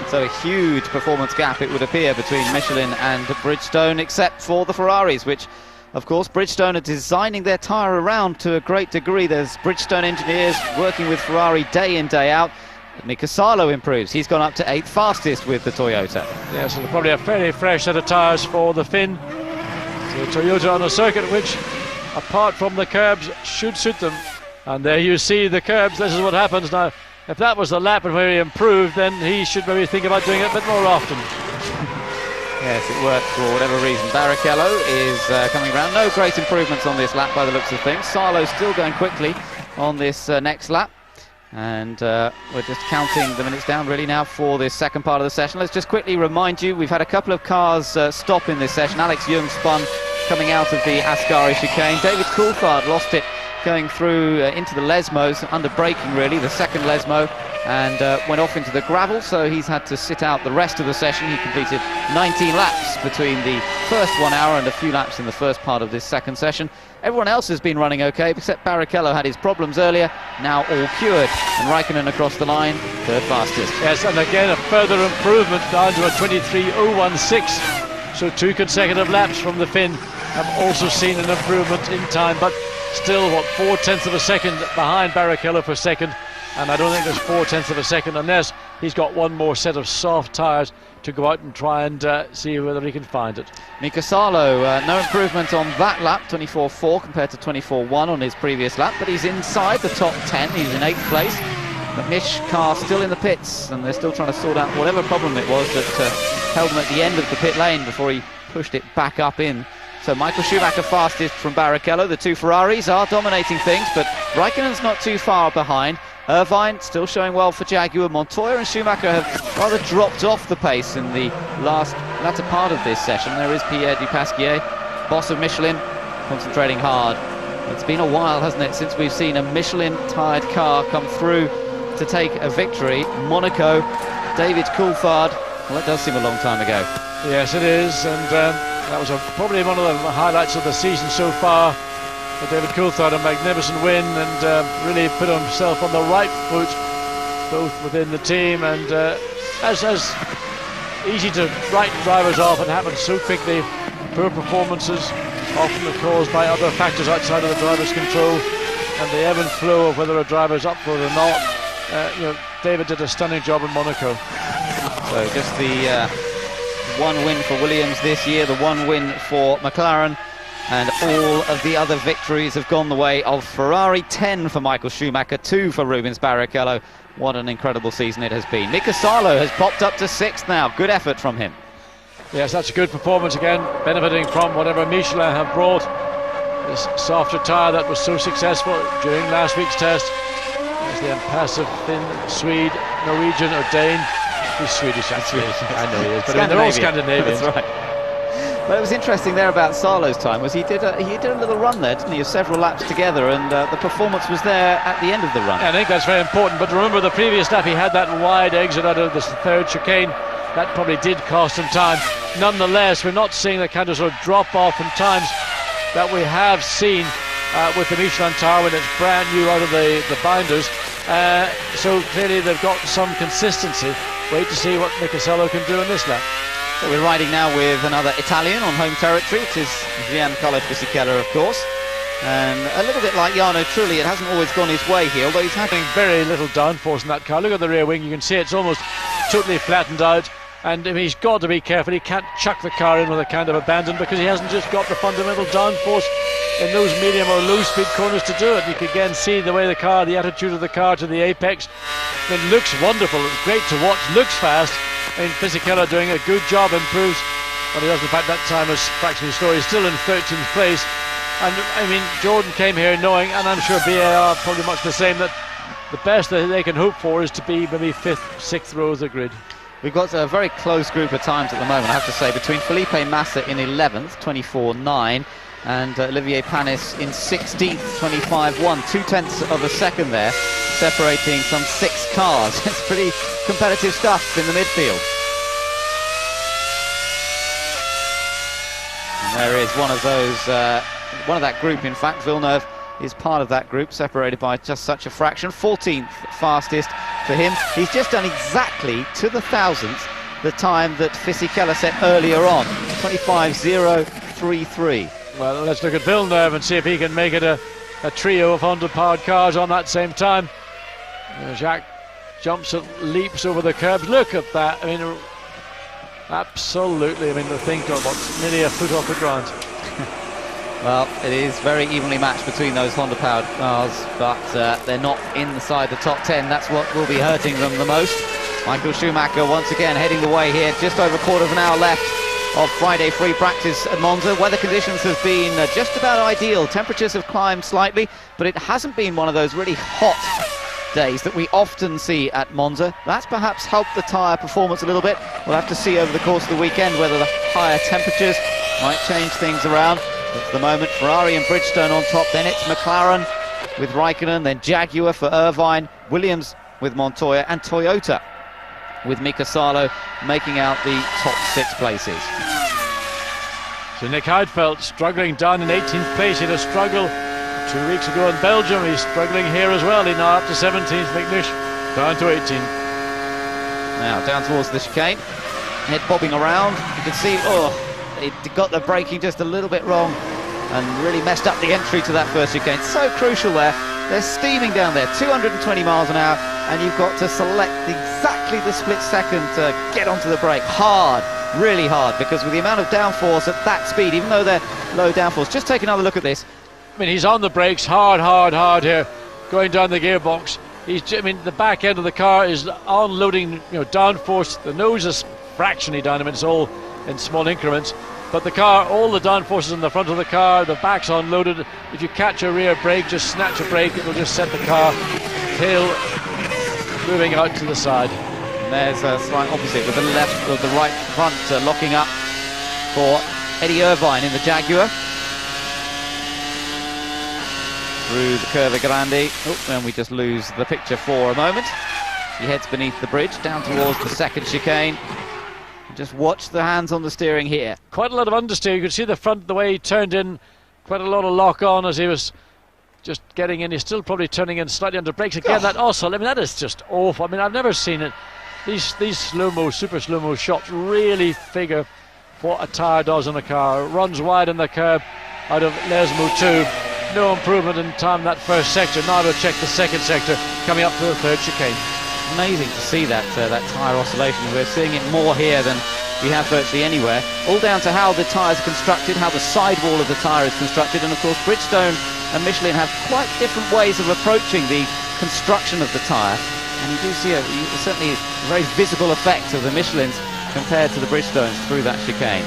So a huge performance gap, it would appear, between Michelin and Bridgestone, except for the Ferraris, which, of course, Bridgestone are designing their tyre around to a great degree. There's Bridgestone engineers working with Ferrari day in, day out. Mika Salo improves. He's gone up to 8th fastest with the Toyota. Yeah, so probably a fairly fresh set of tyres for the Finn. So Toyota on a circuit which, apart from the curbs, should suit them. And there you see the curbs. This is what happens now. If that was the lap and where he improved, then he should maybe think about doing it a bit more often. Yes, it worked for whatever reason. Barrichello is coming around. No great improvements on this lap by the looks of things. Salo's still going quickly on this next lap. And we're just counting the minutes down really now for this second part of the session. Let's just quickly remind you, we've had a couple of cars stop in this session. Alex Young spun coming out of the Ascari chicane. David Coulthard lost it going through into the Lesmos, under braking really, the second Lesmo, and went off into the gravel, so he's had to sit out the rest of the session. He completed 19 laps between the first 1 hour and a few laps in the first part of this second session. Everyone else has been running okay, except Barrichello had his problems earlier, now all cured, and Raikkonen across the line, third fastest. Yes, and again a further improvement down to a 23.016, so 2 consecutive laps from the Finn have also seen an improvement in time, but still, 4/10 of a second behind Barrichello for second, and I don't think there's 4/10 of a second unless he's got one more set of soft tyres to go out and try and see whether he can find it. Mika Salo, no improvement on that lap, 24.4 compared to 24.1 on his previous lap, but he's inside the top 10, he's in 8th place. The Mish car still in the pits, and they're still trying to sort out whatever problem it was that held him at the end of the pit lane before he pushed it back up in. So Michael Schumacher fastest from Barrichello. The 2 Ferraris are dominating things, but Raikkonen's not too far behind. Irvine still showing well for Jaguar. Montoya and Schumacher have rather dropped off the pace in the latter part of this session. There is Pierre Dupasquier, boss of Michelin, concentrating hard. It's been a while, hasn't it, since we've seen a Michelin-tired car come through to take a victory. Monaco, David Coulthard. Well, that does seem a long time ago. Yes, it is, and that was probably one of the highlights of the season so far. For David Coulthard, a magnificent win, and really put himself on the right foot, both within the team, and as easy to write drivers off, it happens so quickly. Poor performances often caused by other factors outside of the driver's control, and the ebb and flow of whether a driver's up for it or not. David did a stunning job in Monaco. So just the one win for Williams this year, the one win for McLaren. And all of the other victories have gone the way of Ferrari. 10 for Michael Schumacher, 2 for Rubens Barrichello. What an incredible season it has been. Mika Salo has popped up to 6th now. Good effort from him. Yes, that's a good performance again, benefiting from whatever Michelin have brought. This softer tyre that was so successful during last week's test. There's the impassive, thin Swede, Norwegian or Dane. He's Swedish actually. I know he is, but I mean, they're all Scandinavians. That's right. But it was interesting there about Salo's time was he did a little run there, didn't he, of several laps together, and the performance was there at the end of the run. Yeah, I think that's very important, but remember the previous lap he had that wide exit out of the third chicane. That probably did cost him time. Nonetheless, we're not seeing the kind of sort of drop off in times that we have seen with the Michelin tyre when it's brand new out of the binders. So clearly they've got some consistency. Wait to see what Mika Salo can do in this lap. So we're riding now with another Italian on home territory. It is Giancarlo Fisichella, of course. And a little bit like Jarno Trulli, it hasn't always gone his way here, although he's having very little downforce in that car. Look at the rear wing, you can see it's almost totally flattened out. And I mean, he's got to be careful. He can't chuck the car in with a kind of abandon because he hasn't just got the fundamental downforce in those medium or low speed corners to do it. You can again see the way the car, the attitude of the car to the apex. It looks wonderful. It's great to watch. Looks fast. I mean, Fisichella doing a good job, improves. But he doesn't. In fact, that time was fractionally slow. He's still in 13th place. And I mean, Jordan came here knowing, and I'm sure BAR probably much the same, that the best that they can hope for is to be maybe 5th, 6th row of the grid. We've got a very close group of times at the moment, I have to say, between Felipe Massa in 11th, 24.9, and Olivier Panis in 16th, 25.1, 0.2 of a second there, separating some 6 cars. It's pretty competitive stuff in the midfield. And there is one of those, one of that group, in fact. Villeneuve is part of that group, separated by just such a fraction. 14th fastest for him. He's just done exactly to the thousandth the time that Fisichella set earlier on, 25.033. Well, let's look at Villeneuve and see if he can make it a trio of Honda-powered cars on that same time. Jacques jumps and leaps over the curbs. Look at that. I mean, absolutely. I mean, the thing got nearly a foot off the ground. Well, it is very evenly matched between those Honda-powered cars, but they're not inside the top 10. That's what will be hurting them the most. Michael Schumacher once again heading the way here. Just over a quarter of an hour left of Friday free practice at Monza. Weather conditions have been just about ideal. Temperatures have climbed slightly, but it hasn't been one of those really hot days that we often see at Monza. That's perhaps helped the tyre performance a little bit. We'll have to see over the course of the weekend whether the higher temperatures might change things around. But for the moment, Ferrari and Bridgestone on top. Then it's McLaren with Raikkonen, then Jaguar for Irvine, Williams with Montoya, and Toyota with Mika Salo making out the top 6 places. So Nick Heidfeld struggling down in 18th place. He had a struggle 2 weeks ago in Belgium. He's struggling here as well. He's now up to 17th. McNish down to 18. Now down towards the chicane, head bobbing around. You can see, it got the braking just a little bit wrong and really messed up the entry to that first chicane. So crucial there. They're steaming down there, 220 miles an hour, and you've got to select exactly the split second to get onto the brake. Hard, really hard, because with the amount of downforce at that speed, even though they're low downforce, just take another look at this. I mean, he's on the brakes, hard here, going down the gearbox. The back end of the car is unloading, downforce. The nose is fractionally down. I mean, it's all in small increments. But the car, all the downforce is in the front of the car, the back's unloaded. If you catch a rear brake, just snatch a brake, it'll just set the car tail moving out to the side. And there's a slight opposite with the left or the right front locking up for Eddie Irvine in the Jaguar. Through the Curva Grande. And we just lose the picture for a moment. He heads beneath the bridge, down towards the second chicane. Just watch the hands on the steering here. Quite a lot of understeer. You could see the front, the way he turned in, quite a lot of lock on as he was just getting in. He's still probably turning in slightly under brakes again. That also, that is just awful. I've never seen it. These slow-mo, super slow-mo shots really figure what a tyre does on a car. It runs wide on the curb out of Lesmo 2. No improvement in time that first sector. Now we'll check the second sector coming up to the third chicane. Amazing to see that tyre oscillation. We're seeing it more here than we have virtually anywhere, all down to how the tyres are constructed, how the sidewall of the tyre is constructed, and of course Bridgestone and Michelin have quite different ways of approaching the construction of the tyre, and you do see certainly a very visible effect of the Michelins compared to the Bridgestones through that chicane.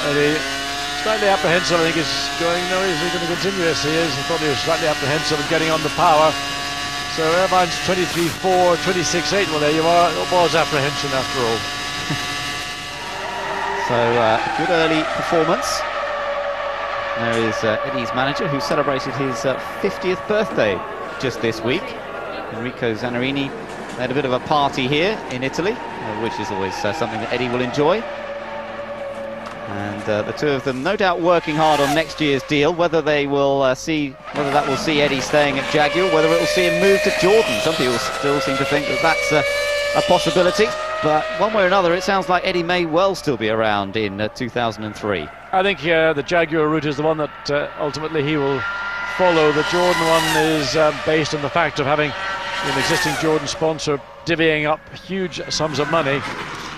Eddie, slightly apprehensive, I think, is going, no, is he going to continue? Yes, he is. He probably was slightly apprehensive of getting on the power. So Irvine's 23.4, 26.8, well there you are, it was apprehension after all. So good early performance. There is Eddie's manager, who celebrated his 50th birthday just this week. Enrico Zannarini had a bit of a party here in Italy, which is always something that Eddie will enjoy. And the two of them no doubt working hard on next year's deal, whether they will whether that will see Eddie staying at Jaguar, whether it will see him move to Jordan. Some people still seem to think that that's a possibility, but one way or another it sounds like Eddie may well still be around in 2003. I think the Jaguar route is the one that ultimately he will follow. The Jordan one is based on the fact of having an existing Jordan sponsor divvying up huge sums of money.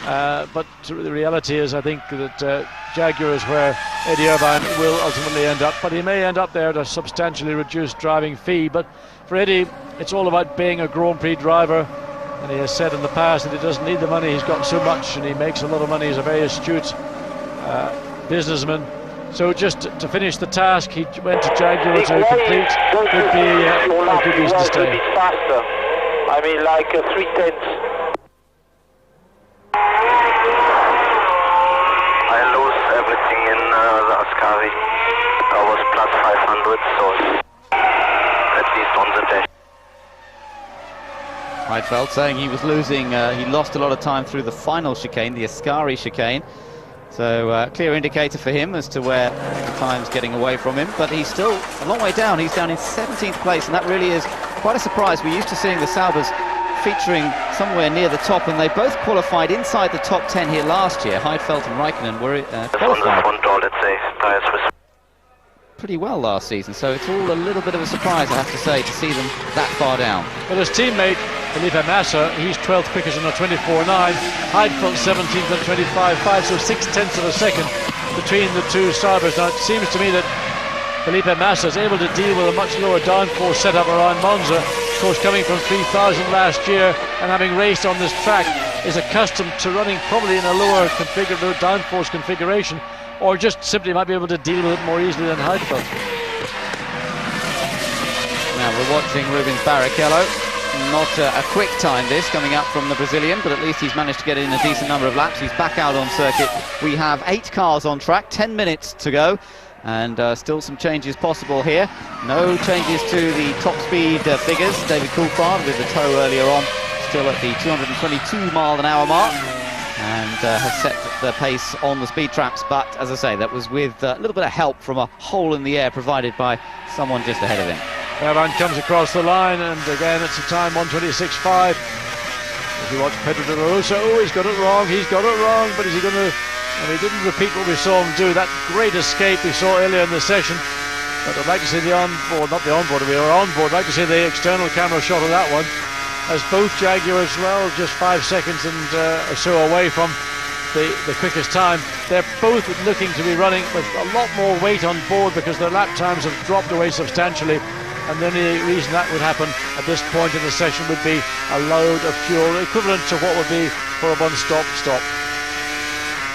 But the reality is, I think that Jaguar is where Eddie Irvine will ultimately end up, but he may end up there at a substantially reduced driving fee. But for Eddie, it's all about being a Grand Prix driver, and he has said in the past that he doesn't need the money. He's got so much and he makes a lot of money. He's a very astute businessman. So just to finish the task, he went to Jaguar to complete. Could be a good reason to stay. Faster. I mean, like 3/10. I lose everything in the Ascari. I was plus 500, so at least on the dash. Heidfeld saying he was losing, he lost a lot of time through the final chicane, the Ascari chicane. So clear indicator for him as to where the time's getting away from him, but he's still a long way down. He's down in 17th place, and that really is quite a surprise. We're used to seeing the Saubers featuring somewhere near the top, and they both qualified inside the top 10 here last year. Heidfeld and Raikkonen were qualified pretty well last season, so it's all a little bit of a surprise, I have to say, to see them that far down. But his teammate Felipe Massa, he's 12th quickest on a 24.9, Heidfeld 17th on 25.5, so 0.6 of a second between the two Saubers. Now it seems to me that Felipe Massa is able to deal with a much lower downforce setup around Monza. Of course, coming from 3,000 last year and having raced on this track, is accustomed to running probably in a lower downforce configuration, or just simply might be able to deal with it more easily than Heidfeld. Now we're watching Rubens Barrichello. Not a quick time this coming up from the Brazilian, but at least he's managed to get in a decent number of laps. He's back out on circuit. We have 8 cars on track, 10 minutes to go, and still some changes possible here. No changes to the top speed figures. David Coulthard with the tow earlier on, still at the 222 mile an hour mark, and has set the pace on the speed traps, but as I say, that was with a little bit of help from a hole in the air provided by someone just ahead of him. Irvine comes across the line, and again it's a time 1:26.5. If you watch Pedro de la Rosa, he's got it wrong, but is he going to... And he didn't repeat what we saw him do, that great escape we saw earlier in the session. But I'd like to see the onboard, not the onboard, we were onboard, I'd like to see the external camera shot of that one, as both Jaguars, well, just 5 seconds and or so away from the quickest time. They're both looking to be running with a lot more weight on board because their lap times have dropped away substantially, and the only reason that would happen at this point in the session would be a load of fuel equivalent to what would be for a one-stop stop.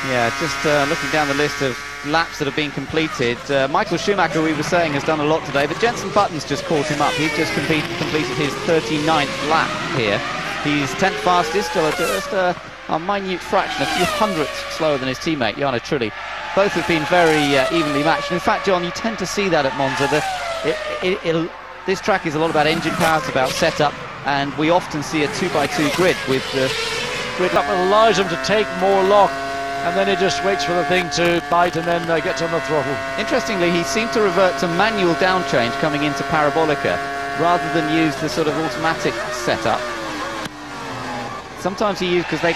Yeah, just looking down the list of laps that have been completed, Michael Schumacher, we were saying, has done a lot today, but Jenson Button's just caught him up. He's just completed his 39th lap here. He's 10th fastest, still just a minute fraction, a few hundredths slower than his teammate, Jarno Trulli. Both have been very evenly matched. And in fact, John, you tend to see that at Monza. This track is a lot about engine power, it's about setup, and we often see a 2x2 grid with the grid that allows him to take more lock, and then he just waits for the thing to bite and then gets on the throttle. Interestingly, he seemed to revert to manual down change coming into Parabolica rather than use the sort of automatic setup. Sometimes he uses, because it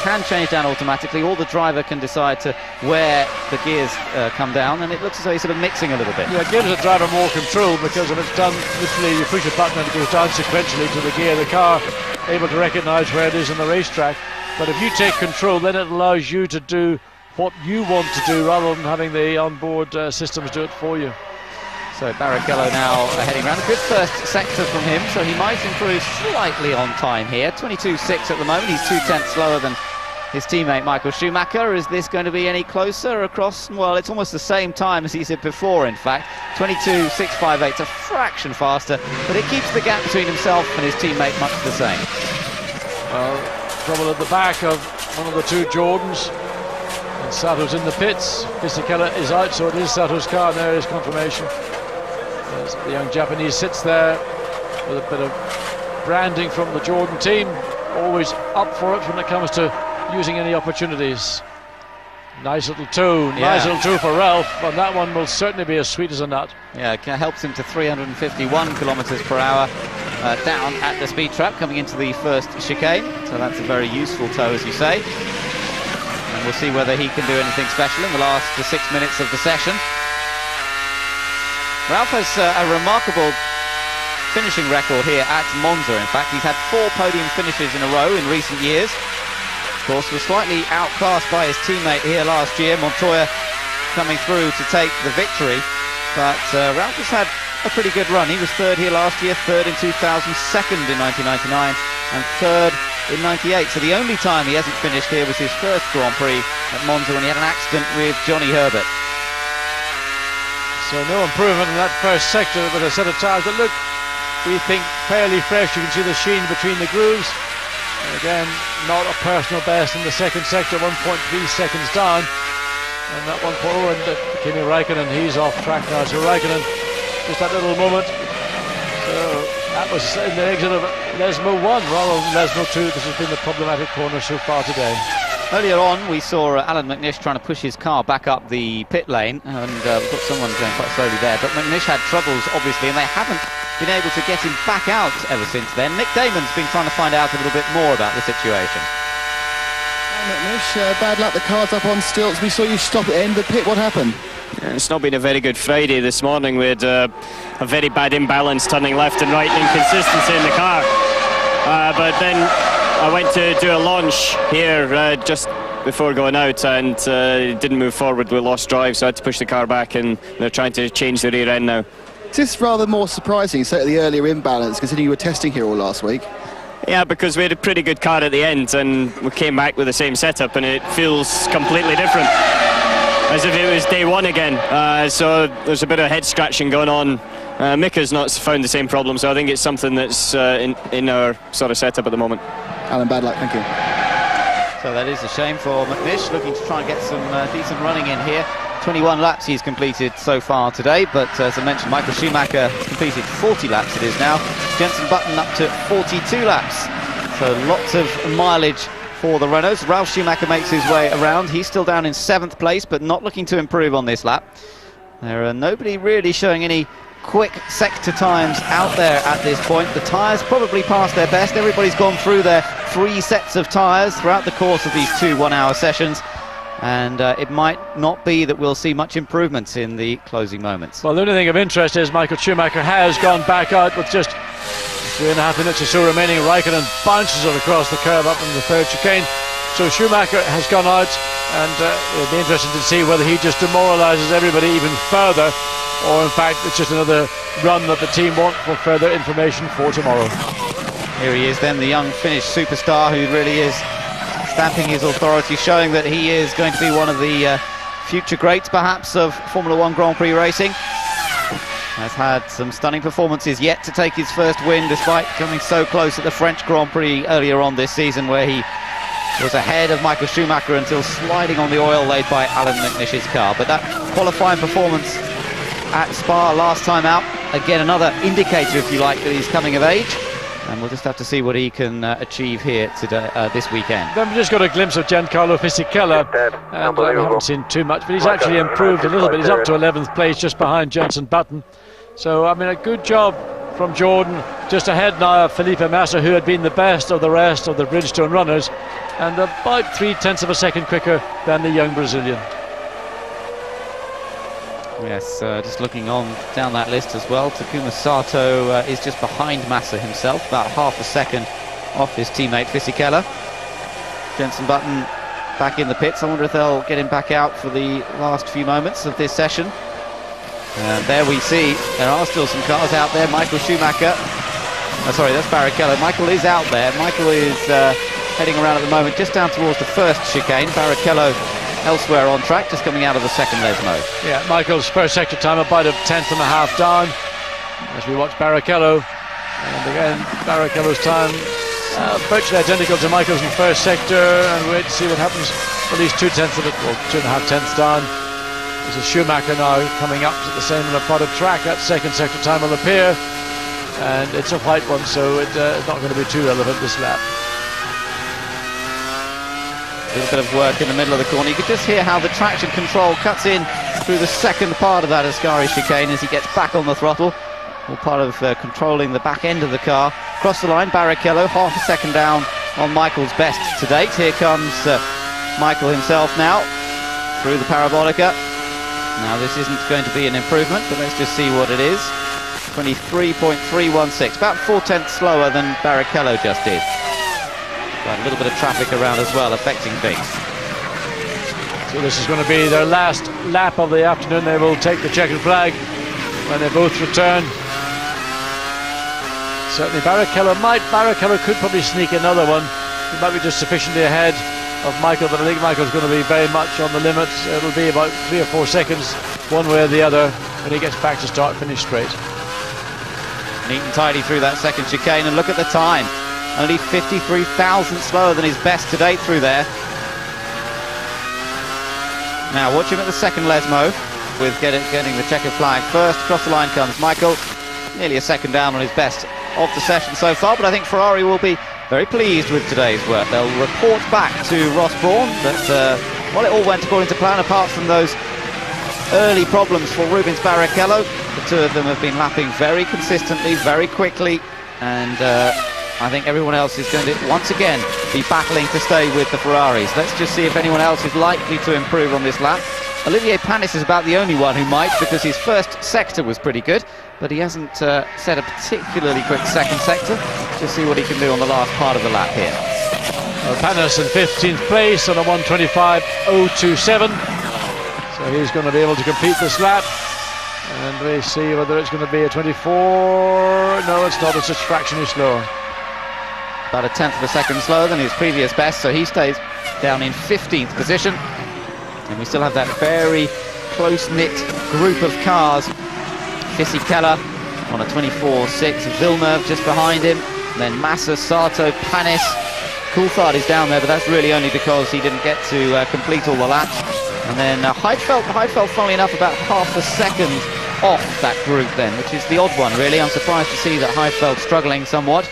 can change down automatically, or the driver can decide to where the gears come down, and it looks as though he's sort of mixing a little bit. Yeah, it gives the driver more control, because if it's done, literally you push a button and it goes down sequentially to the gear the car able to recognise where it is in the racetrack. But if you take control, then it allows you to do what you want to do rather than having the onboard systems do it for you. So Barrichello now heading around. A good first sector from him, so he might improve slightly on time here. 22.6 at the moment. He's 2/10 slower than his teammate Michael Schumacher. Is this going to be any closer across? Well, it's almost the same time as he said before, in fact. 22.658, a fraction faster, but it keeps the gap between himself and his teammate much the same. Well, trouble at the back of one of the two Jordans. And Sato's in the pits. Fisichella is out, so it is Sato's car, and there is confirmation. As the young Japanese sits there with a bit of branding from the Jordan team, always up for it when it comes to using any opportunities. Nice little toe, nice little toe for Ralph, and that one will certainly be as sweet as a nut. Yeah, it helps him to 351 kilometres per hour down at the speed trap coming into the first chicane, so that's a very useful toe, as you say. And we'll see whether he can do anything special in the last 6 minutes of the session. Ralph has a remarkable finishing record here at Monza. In fact, he's had 4 podium finishes in a row in recent years. Of course, was slightly outclassed by his teammate here last year, Montoya, coming through to take the victory. But Ralph has had a pretty good run. He was 3rd here last year, 3rd in 2000, 2nd in 1999, and 3rd in 98. So the only time he hasn't finished here was his first Grand Prix at Monza when he had an accident with Johnny Herbert. So no improvement in that first sector with a set of tyres that look, we think, fairly fresh. You can see the sheen between the grooves. And again, not a personal best in the second sector, 1.3 seconds down. And that 1.0, and Kimi Raikkonen, he's off track now. So Raikkonen, just that little moment. So that was in the exit of Lesmo 1 rather than Lesmo 2. This has been the problematic corner so far today. Earlier on, we saw Alan McNish trying to push his car back up the pit lane, and we've got someone going quite slowly there. But McNish had troubles, obviously, and they haven't been able to get him back out ever since then. Nick Damon's been trying to find out a little bit more about the situation. McNish, bad luck, the car's up on stilts. We saw you stop at the end of the pit. What happened? It's not been a very good Friday this morning. We had a very bad imbalance turning left and right, and inconsistency in the car. But then I went to do a launch here just before going out, and it didn't move forward. We lost drive, so I had to push the car back, and they're trying to change the rear end now. Is this rather more surprising, certainly the earlier imbalance, considering you were testing here all last week? Yeah, because we had a pretty good car at the end, and we came back with the same setup, and it feels completely different, as if it was day one again. So there's a bit of head scratching going on. Mika's not found the same problem, so I think it's something that's in our sort of setup at the moment. Alan, bad luck, thank you. So that is a shame for McNish, looking to try and get some decent running in here. 21 laps he's completed so far today, but as I mentioned, Michael Schumacher has completed 40 laps it is now. Jenson Button up to 42 laps. So lots of mileage for the Renaults. Ralf Schumacher makes his way around. He's still down in 7th place, but not looking to improve on this lap. There are nobody really showing any quick sector times out there at this point. The tyres probably past their best. Everybody's gone through their 3 sets of tyres throughout the course of these 2 one-hour sessions, and it might not be that we'll see much improvements in the closing moments. Well, the only thing of interest is Michael Schumacher has gone back out with just 3.5 minutes or so remaining. Raikkonen bounces it across the curve up in the 3rd chicane. So Schumacher has gone out, and it'll be interesting to see whether he just demoralises everybody even further, or in fact it's just another run that the team want for further information for tomorrow. Here he is then, the young Finnish superstar who really is stamping his authority, showing that he is going to be one of the future greats perhaps of Formula 1 Grand Prix racing. Has had some stunning performances, yet to take his first win despite coming so close at the French Grand Prix earlier on this season, where he was ahead of Michael Schumacher until sliding on the oil laid by Alan McNish's car. But that qualifying performance at Spa last time out, again another indicator, if you like, that he's coming of age, and we'll just have to see what he can achieve here today, this weekend. Then we just got a glimpse of Giancarlo Fisichella, and we haven't seen too much, but he's actually improved a little bit. He's up to 11th place, just behind Jenson Button. So I mean, a good job from Jordan, just ahead now of Felipe Massa, who had been the best of the rest of the Bridgestone runners, and about 0.3 of a second quicker than the young Brazilian. Yes, just looking on down that list as well, Takuma Sato is just behind Massa himself, about half a second off his teammate Fisichella. Jenson Button back in the pits. I wonder if they'll get him back out for the last few moments of this session. And there we see there are still some cars out there. Michael Schumacher, sorry, that's Barrichello. Michael is out there. Michael is heading around at the moment just down towards the first chicane. Barrichello elsewhere on track, just coming out of the second Lesmo. Yeah, Michael's first sector time about a tenth and a half down as we watch Barrichello. And again, Barrichello's time virtually identical to Michael's in first sector, and wait to see what happens. Well, he's 2/10 of it, well, 2.5 tenths down. There's a Schumacher now coming up to the same plotted track. That second sector time will appear, and it's a white one, so it's not going to be too relevant this lap. A little bit of work in the middle of the corner. You could just hear how the traction control cuts in through the second part of that Ascari chicane as he gets back on the throttle. All part of controlling the back end of the car. Across the line, Barrichello, half a second down on Michael's best to date. Here comes Michael himself now through the Parabolica. Now this isn't going to be an improvement, but let's just see what it is. 23.316, about 4/10 slower than Barrichello just did. Got a little bit of traffic around as well, affecting things. So this is going to be their last lap of the afternoon. They will take the checkered flag when they both return. Certainly Barrichello could probably sneak another one. He might be just sufficiently ahead of Michael, but I think Michael's going to be very much on the limits. It'll be about 3 or 4 seconds one way or the other when he gets back to start finish straight. Neat and tidy through that second chicane, and look at the time. Only 53 thousandths slower than his best to date through there. Now watch him at the second Lesmo with getting the checkered flag first. Across the line comes Michael, nearly a second down on his best of the session so far, but I think Ferrari will be very pleased with today's work. They'll report back to Ross Brawn that well, it all went according to plan, apart from those early problems for Rubens Barrichello. The two of them have been lapping very consistently, very quickly, and I think everyone else is going to once again be battling to stay with the Ferraris. Let's just see if anyone else is likely to improve on this lap. Olivier Panis is about the only one who might, because his first sector was pretty good, but he hasn't set a particularly quick second sector. Just see what he can do on the last part of the lap here. Panis in 15th place on a 1:25.027, so he's going to be able to complete this lap. And we see whether it's going to be a 24. No, it's not. It's just fractionally slower. About a tenth of a second slower than his previous best, so he stays down in 15th position. And we still have that very close-knit group of cars. Fisichella on a 24.6, Villeneuve just behind him, then Massa, Sato, Panis. Coulthard is down there, but that's really only because he didn't get to complete all the laps. And then Heidfeld, funnily enough, about half a second off that group then, which is the odd one really. I'm surprised to see that Heidfeld struggling somewhat.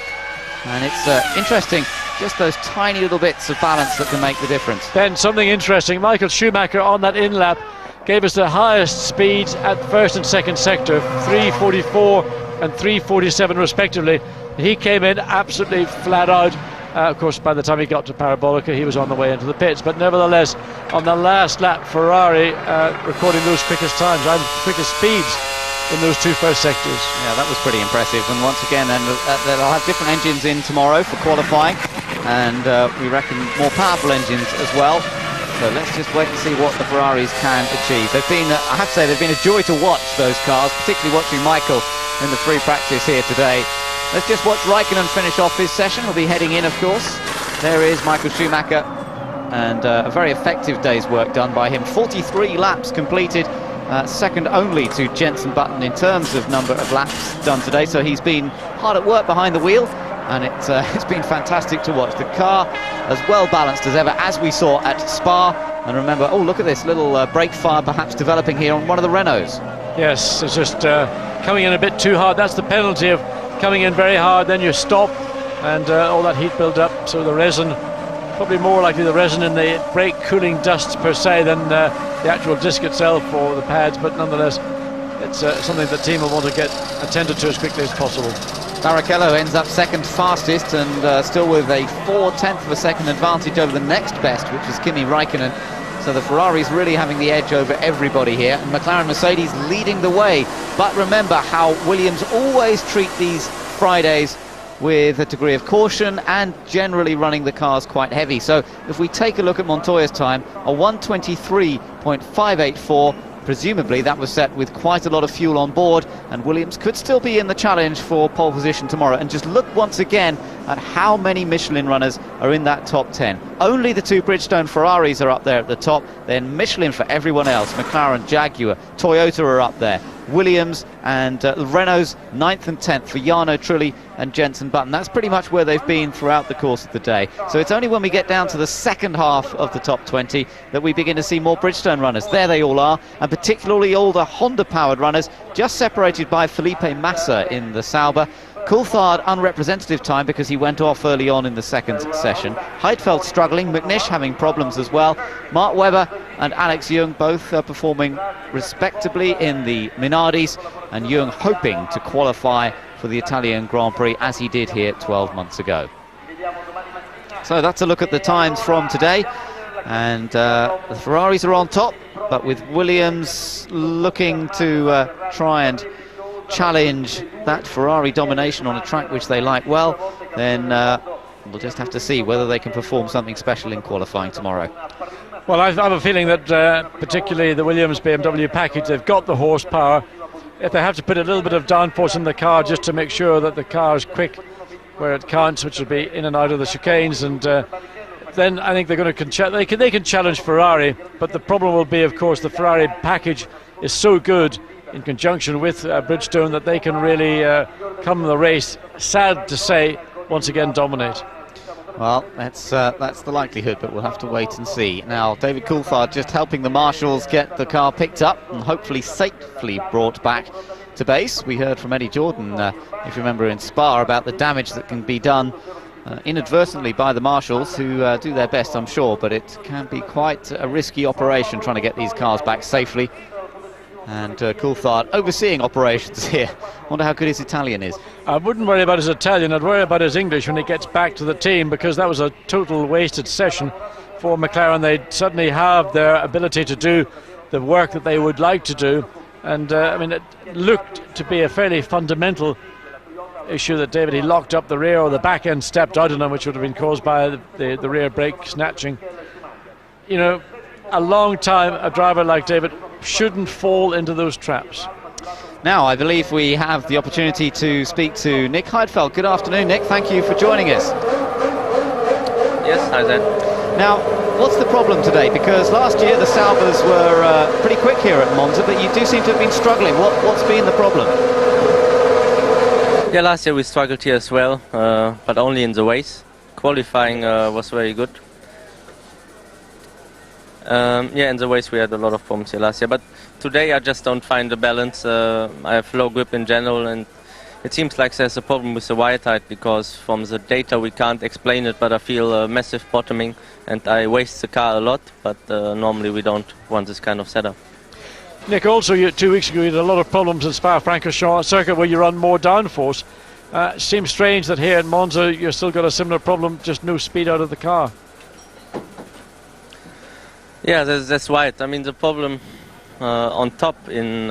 And it's interesting, just those tiny little bits of balance that can make the difference. Ben, something interesting, Michael Schumacher on that in-lap gave us the highest speeds at first and second sector, 3:44 and 3:47 respectively. He came in absolutely flat out. Of course, by the time he got to Parabolica, he was on the way into the pits. But nevertheless, on the last lap, Ferrari recording those quickest times and quickest speeds in those two first sectors. Yeah, that was pretty impressive. And once again, they'll have different engines in tomorrow for qualifying, and we reckon more powerful engines as well. So let's just wait and see what the Ferraris can achieve. They've been, I have to say, they've been a joy to watch, those cars, particularly watching Michael in the free practice here today. Let's just watch Raikkonen finish off his session. We'll be heading in, of course. There is Michael Schumacher, and a very effective day's work done by him. 43 laps completed, second only to Jenson Button in terms of number of laps done today. So he's been hard at work behind the wheel, and it's been fantastic to watch. The car as well balanced as ever, as we saw at Spa. And remember, oh, look at this little brake fire perhaps developing here on one of the Renaults. Yes, it's just coming in a bit too hard. That's the penalty of coming in very hard, then you stop, and all that heat build up. So the resin, probably more likely the resin in the brake cooling dust per se than the actual disc itself or the pads, but nonetheless it's something the team will want to get attended to as quickly as possible. Barrichello ends up second fastest, and still with a 4/10 of a second advantage over the next best, which is Kimi Raikkonen. So the Ferrari's really having the edge over everybody here, and McLaren Mercedes leading the way. But remember how Williams always treat these Fridays with a degree of caution and generally running the cars quite heavy. So if we take a look at Montoya's time, a 1:23.584, presumably that was set with quite a lot of fuel on board, and Williams could still be in the challenge for pole position tomorrow. And just look once again at how many Michelin runners are in that top 10. Only the two Bridgestone Ferraris are up there at the top, then Michelin for everyone else. McLaren, Jaguar, Toyota are up there. Williams and Renault's 9th and 10th for Jarno Trulli and Jenson Button. That's pretty much where they've been throughout the course of the day. So it's only when we get down to the second half of the top 20 that we begin to see more Bridgestone runners. There they all are, and particularly older Honda-powered runners, just separated by Felipe Massa in the Sauber. Coulthard unrepresentative time because he went off early on in the second session. Heidfeld struggling, McNish having problems as well. Mark Webber and Alex Jung both performing respectably in the Minardis, and Jung hoping to qualify for the Italian Grand Prix as he did here 12 months ago. So that's a look at the times from today, and the Ferraris are on top, but with Williams looking to try and challenge that Ferrari domination on a track which they like well, then we'll just have to see whether they can perform something special in qualifying tomorrow. Well, I have a feeling that particularly the Williams BMW package, they've got the horsepower. If they have to put a little bit of downforce in the car just to make sure that the car is quick where it counts, which will be in and out of the chicanes, and then I think they're going to they can challenge Ferrari. But the problem will be, of course, the Ferrari package is so good in conjunction with Bridgestone that they can really come the race, sad to say, once again dominate. Well, that's the likelihood, but we'll have to wait and see. Now, David Coulthard just helping the marshals get the car picked up and hopefully safely brought back to base. We heard from Eddie Jordan, if you remember, in Spa about the damage that can be done inadvertently by the marshals, who do their best, I'm sure, but it can be quite a risky operation trying to get these cars back safely. And Coulthard overseeing operations here. Wonder how good his Italian is. I wouldn't worry about his Italian, I'd worry about his English when he gets back to the team, because that was a total wasted session for McLaren. They suddenly have their ability to do the work that they would like to do, and I mean, it looked to be a fairly fundamental issue that David, he locked up the rear, or the back end stepped out on him, which would have been caused by the rear brake snatching. You know, a long time a driver like David shouldn't fall into those traps. Now I believe we have the opportunity to speak to Nick Heidfeld. Good afternoon, Nick. Thank you for joining us. Yes, hi there. Now, what's the problem today? Because last year the Saubers were pretty quick here at Monza, but you do seem to have been struggling. What's been the problem? Yeah, last year we struggled here as well, but only in the race. Qualifying was very good. Yeah, in the race we had a lot of problems here last year, but today I just don't find the balance. I have low grip in general, and it seems like there's a problem with the wire height, because from the data we can't explain it, but I feel a massive bottoming and I waste the car a lot, but normally we don't want this kind of setup. Nick, also 2 weeks ago you had a lot of problems in Spa-Francorchamps circuit where you run more downforce. Seems strange that here in Monza you've still got a similar problem, just no speed out of the car. Yeah, that's right. I mean, the problem on top in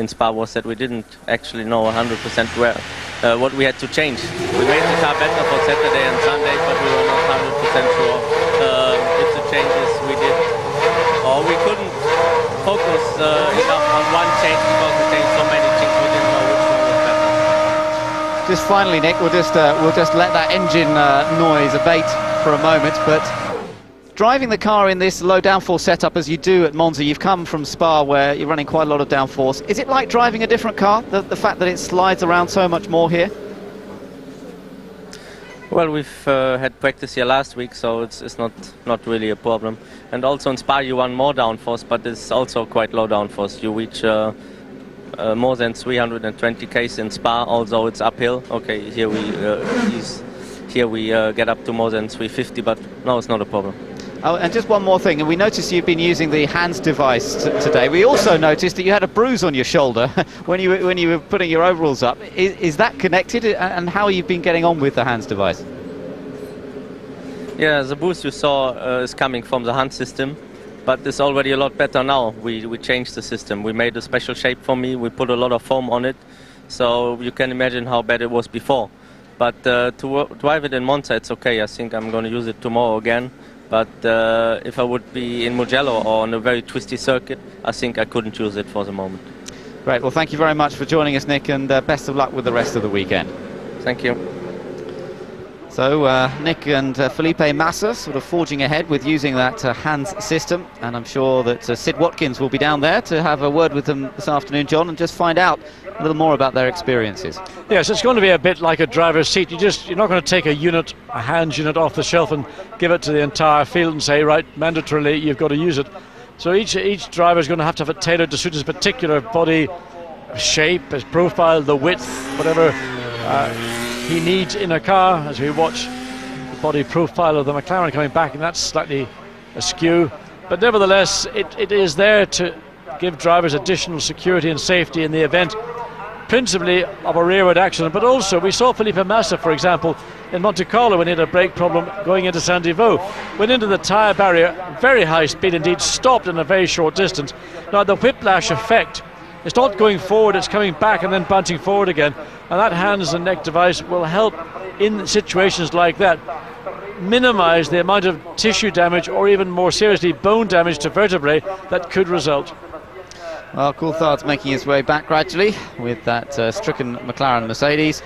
Spa was that we didn't actually know 100% where what we had to change. We made the car better for Saturday and Sunday, but we were not 100% sure if the changes we did, or we couldn't focus enough on one change because we changed so many things we didn't know which one was better. Just finally, Nick, we'll just let that engine noise abate for a moment, but driving the car in this low downforce setup as you do at Monza, you've come from Spa where you're running quite a lot of downforce. Is it like driving a different car, the fact that it slides around so much more here? Well, we've had practice here last week, so it's not really a problem. And also in Spa you run more downforce, but it's also quite low downforce. You reach more than 320 k's in Spa, although it's uphill. Okay, here we get up to more than 350, but no, it's not a problem. Oh, and just one more thing, and we noticed you've been using the hands device today. We also noticed that you had a bruise on your shoulder when you were putting your overalls up. Is that connected, and how have you been getting on with the hands device? Yeah, the bruise you saw is coming from the hand system, but it's already a lot better now. We changed the system. We made a special shape for me. We put a lot of foam on it, so you can imagine how bad it was before. But drive it in Monza, it's okay. I think I'm going to use it tomorrow again. But if I would be in Mugello or on a very twisty circuit, I think I couldn't use it for the moment. Great, well thank you very much for joining us, Nick, and best of luck with the rest of the weekend. Thank you. So Nick and Felipe Massa sort of forging ahead with using that hands system, and I'm sure that Sid Watkins will be down there to have a word with them this afternoon, John, and just find out a little more about their experiences. Yes, it's going to be a bit like a driver's seat. You're not going to take a hands unit off the shelf and give it to the entire field and say, right, mandatorily you've got to use it. So each driver is going to have it tailored to suit his particular body shape, his profile, the width, whatever he needs in a car. As we watch the body profile of the McLaren coming back, and that's slightly askew, but nevertheless it is there to give drivers additional security and safety in the event, principally of a rearward accident. But also we saw Felipe Massa, for example, in Monte Carlo when he had a brake problem going into San Diego, went into the tyre barrier, very high speed indeed, stopped in a very short distance. Now the whiplash effect, it's not going forward, it's coming back and then bunting forward again, and that hands and neck device will help in situations like that minimize the amount of tissue damage, or even more seriously bone damage to vertebrae that could result. Well, Coulthard's making his way back gradually with that stricken McLaren Mercedes,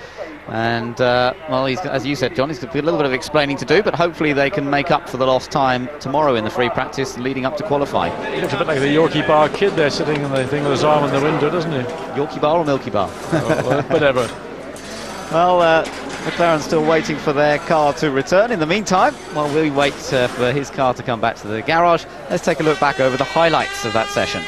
and well, he's, as you said, John, he's got a little bit of explaining to do, but hopefully they can make up for the lost time tomorrow in the free practice leading up to qualifying. He looks a bit like the Yorkie Bar kid there, sitting in the thing with his arm in the window, doesn't he? Yorkie Bar or Milky Bar? Whatever. Well, McLaren's still waiting for their car to return. In the meantime, while we wait for his car to come back to the garage, let's take a look back over the highlights of that session.